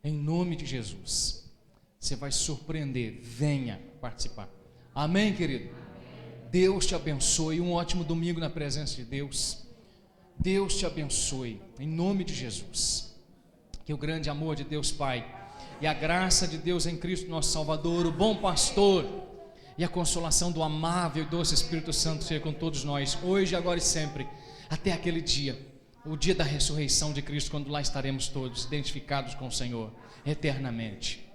em nome de Jesus. Você vai se surpreender. Venha participar. Amém, querido? Amém. Deus te abençoe. Um ótimo domingo na presença de Deus. Deus te abençoe, em nome de Jesus. Que o grande amor de Deus Pai e a graça de Deus em Cristo nosso Salvador, o bom pastor, e a consolação do amável e doce Espírito Santo seja com todos nós, hoje, agora e sempre, até aquele dia, o dia da ressurreição de Cristo, quando lá estaremos todos identificados com o Senhor eternamente.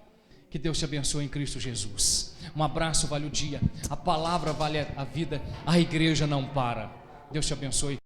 Que Deus te abençoe em Cristo Jesus. Um abraço, vale o dia, a palavra vale a vida, a igreja não para. Deus te abençoe.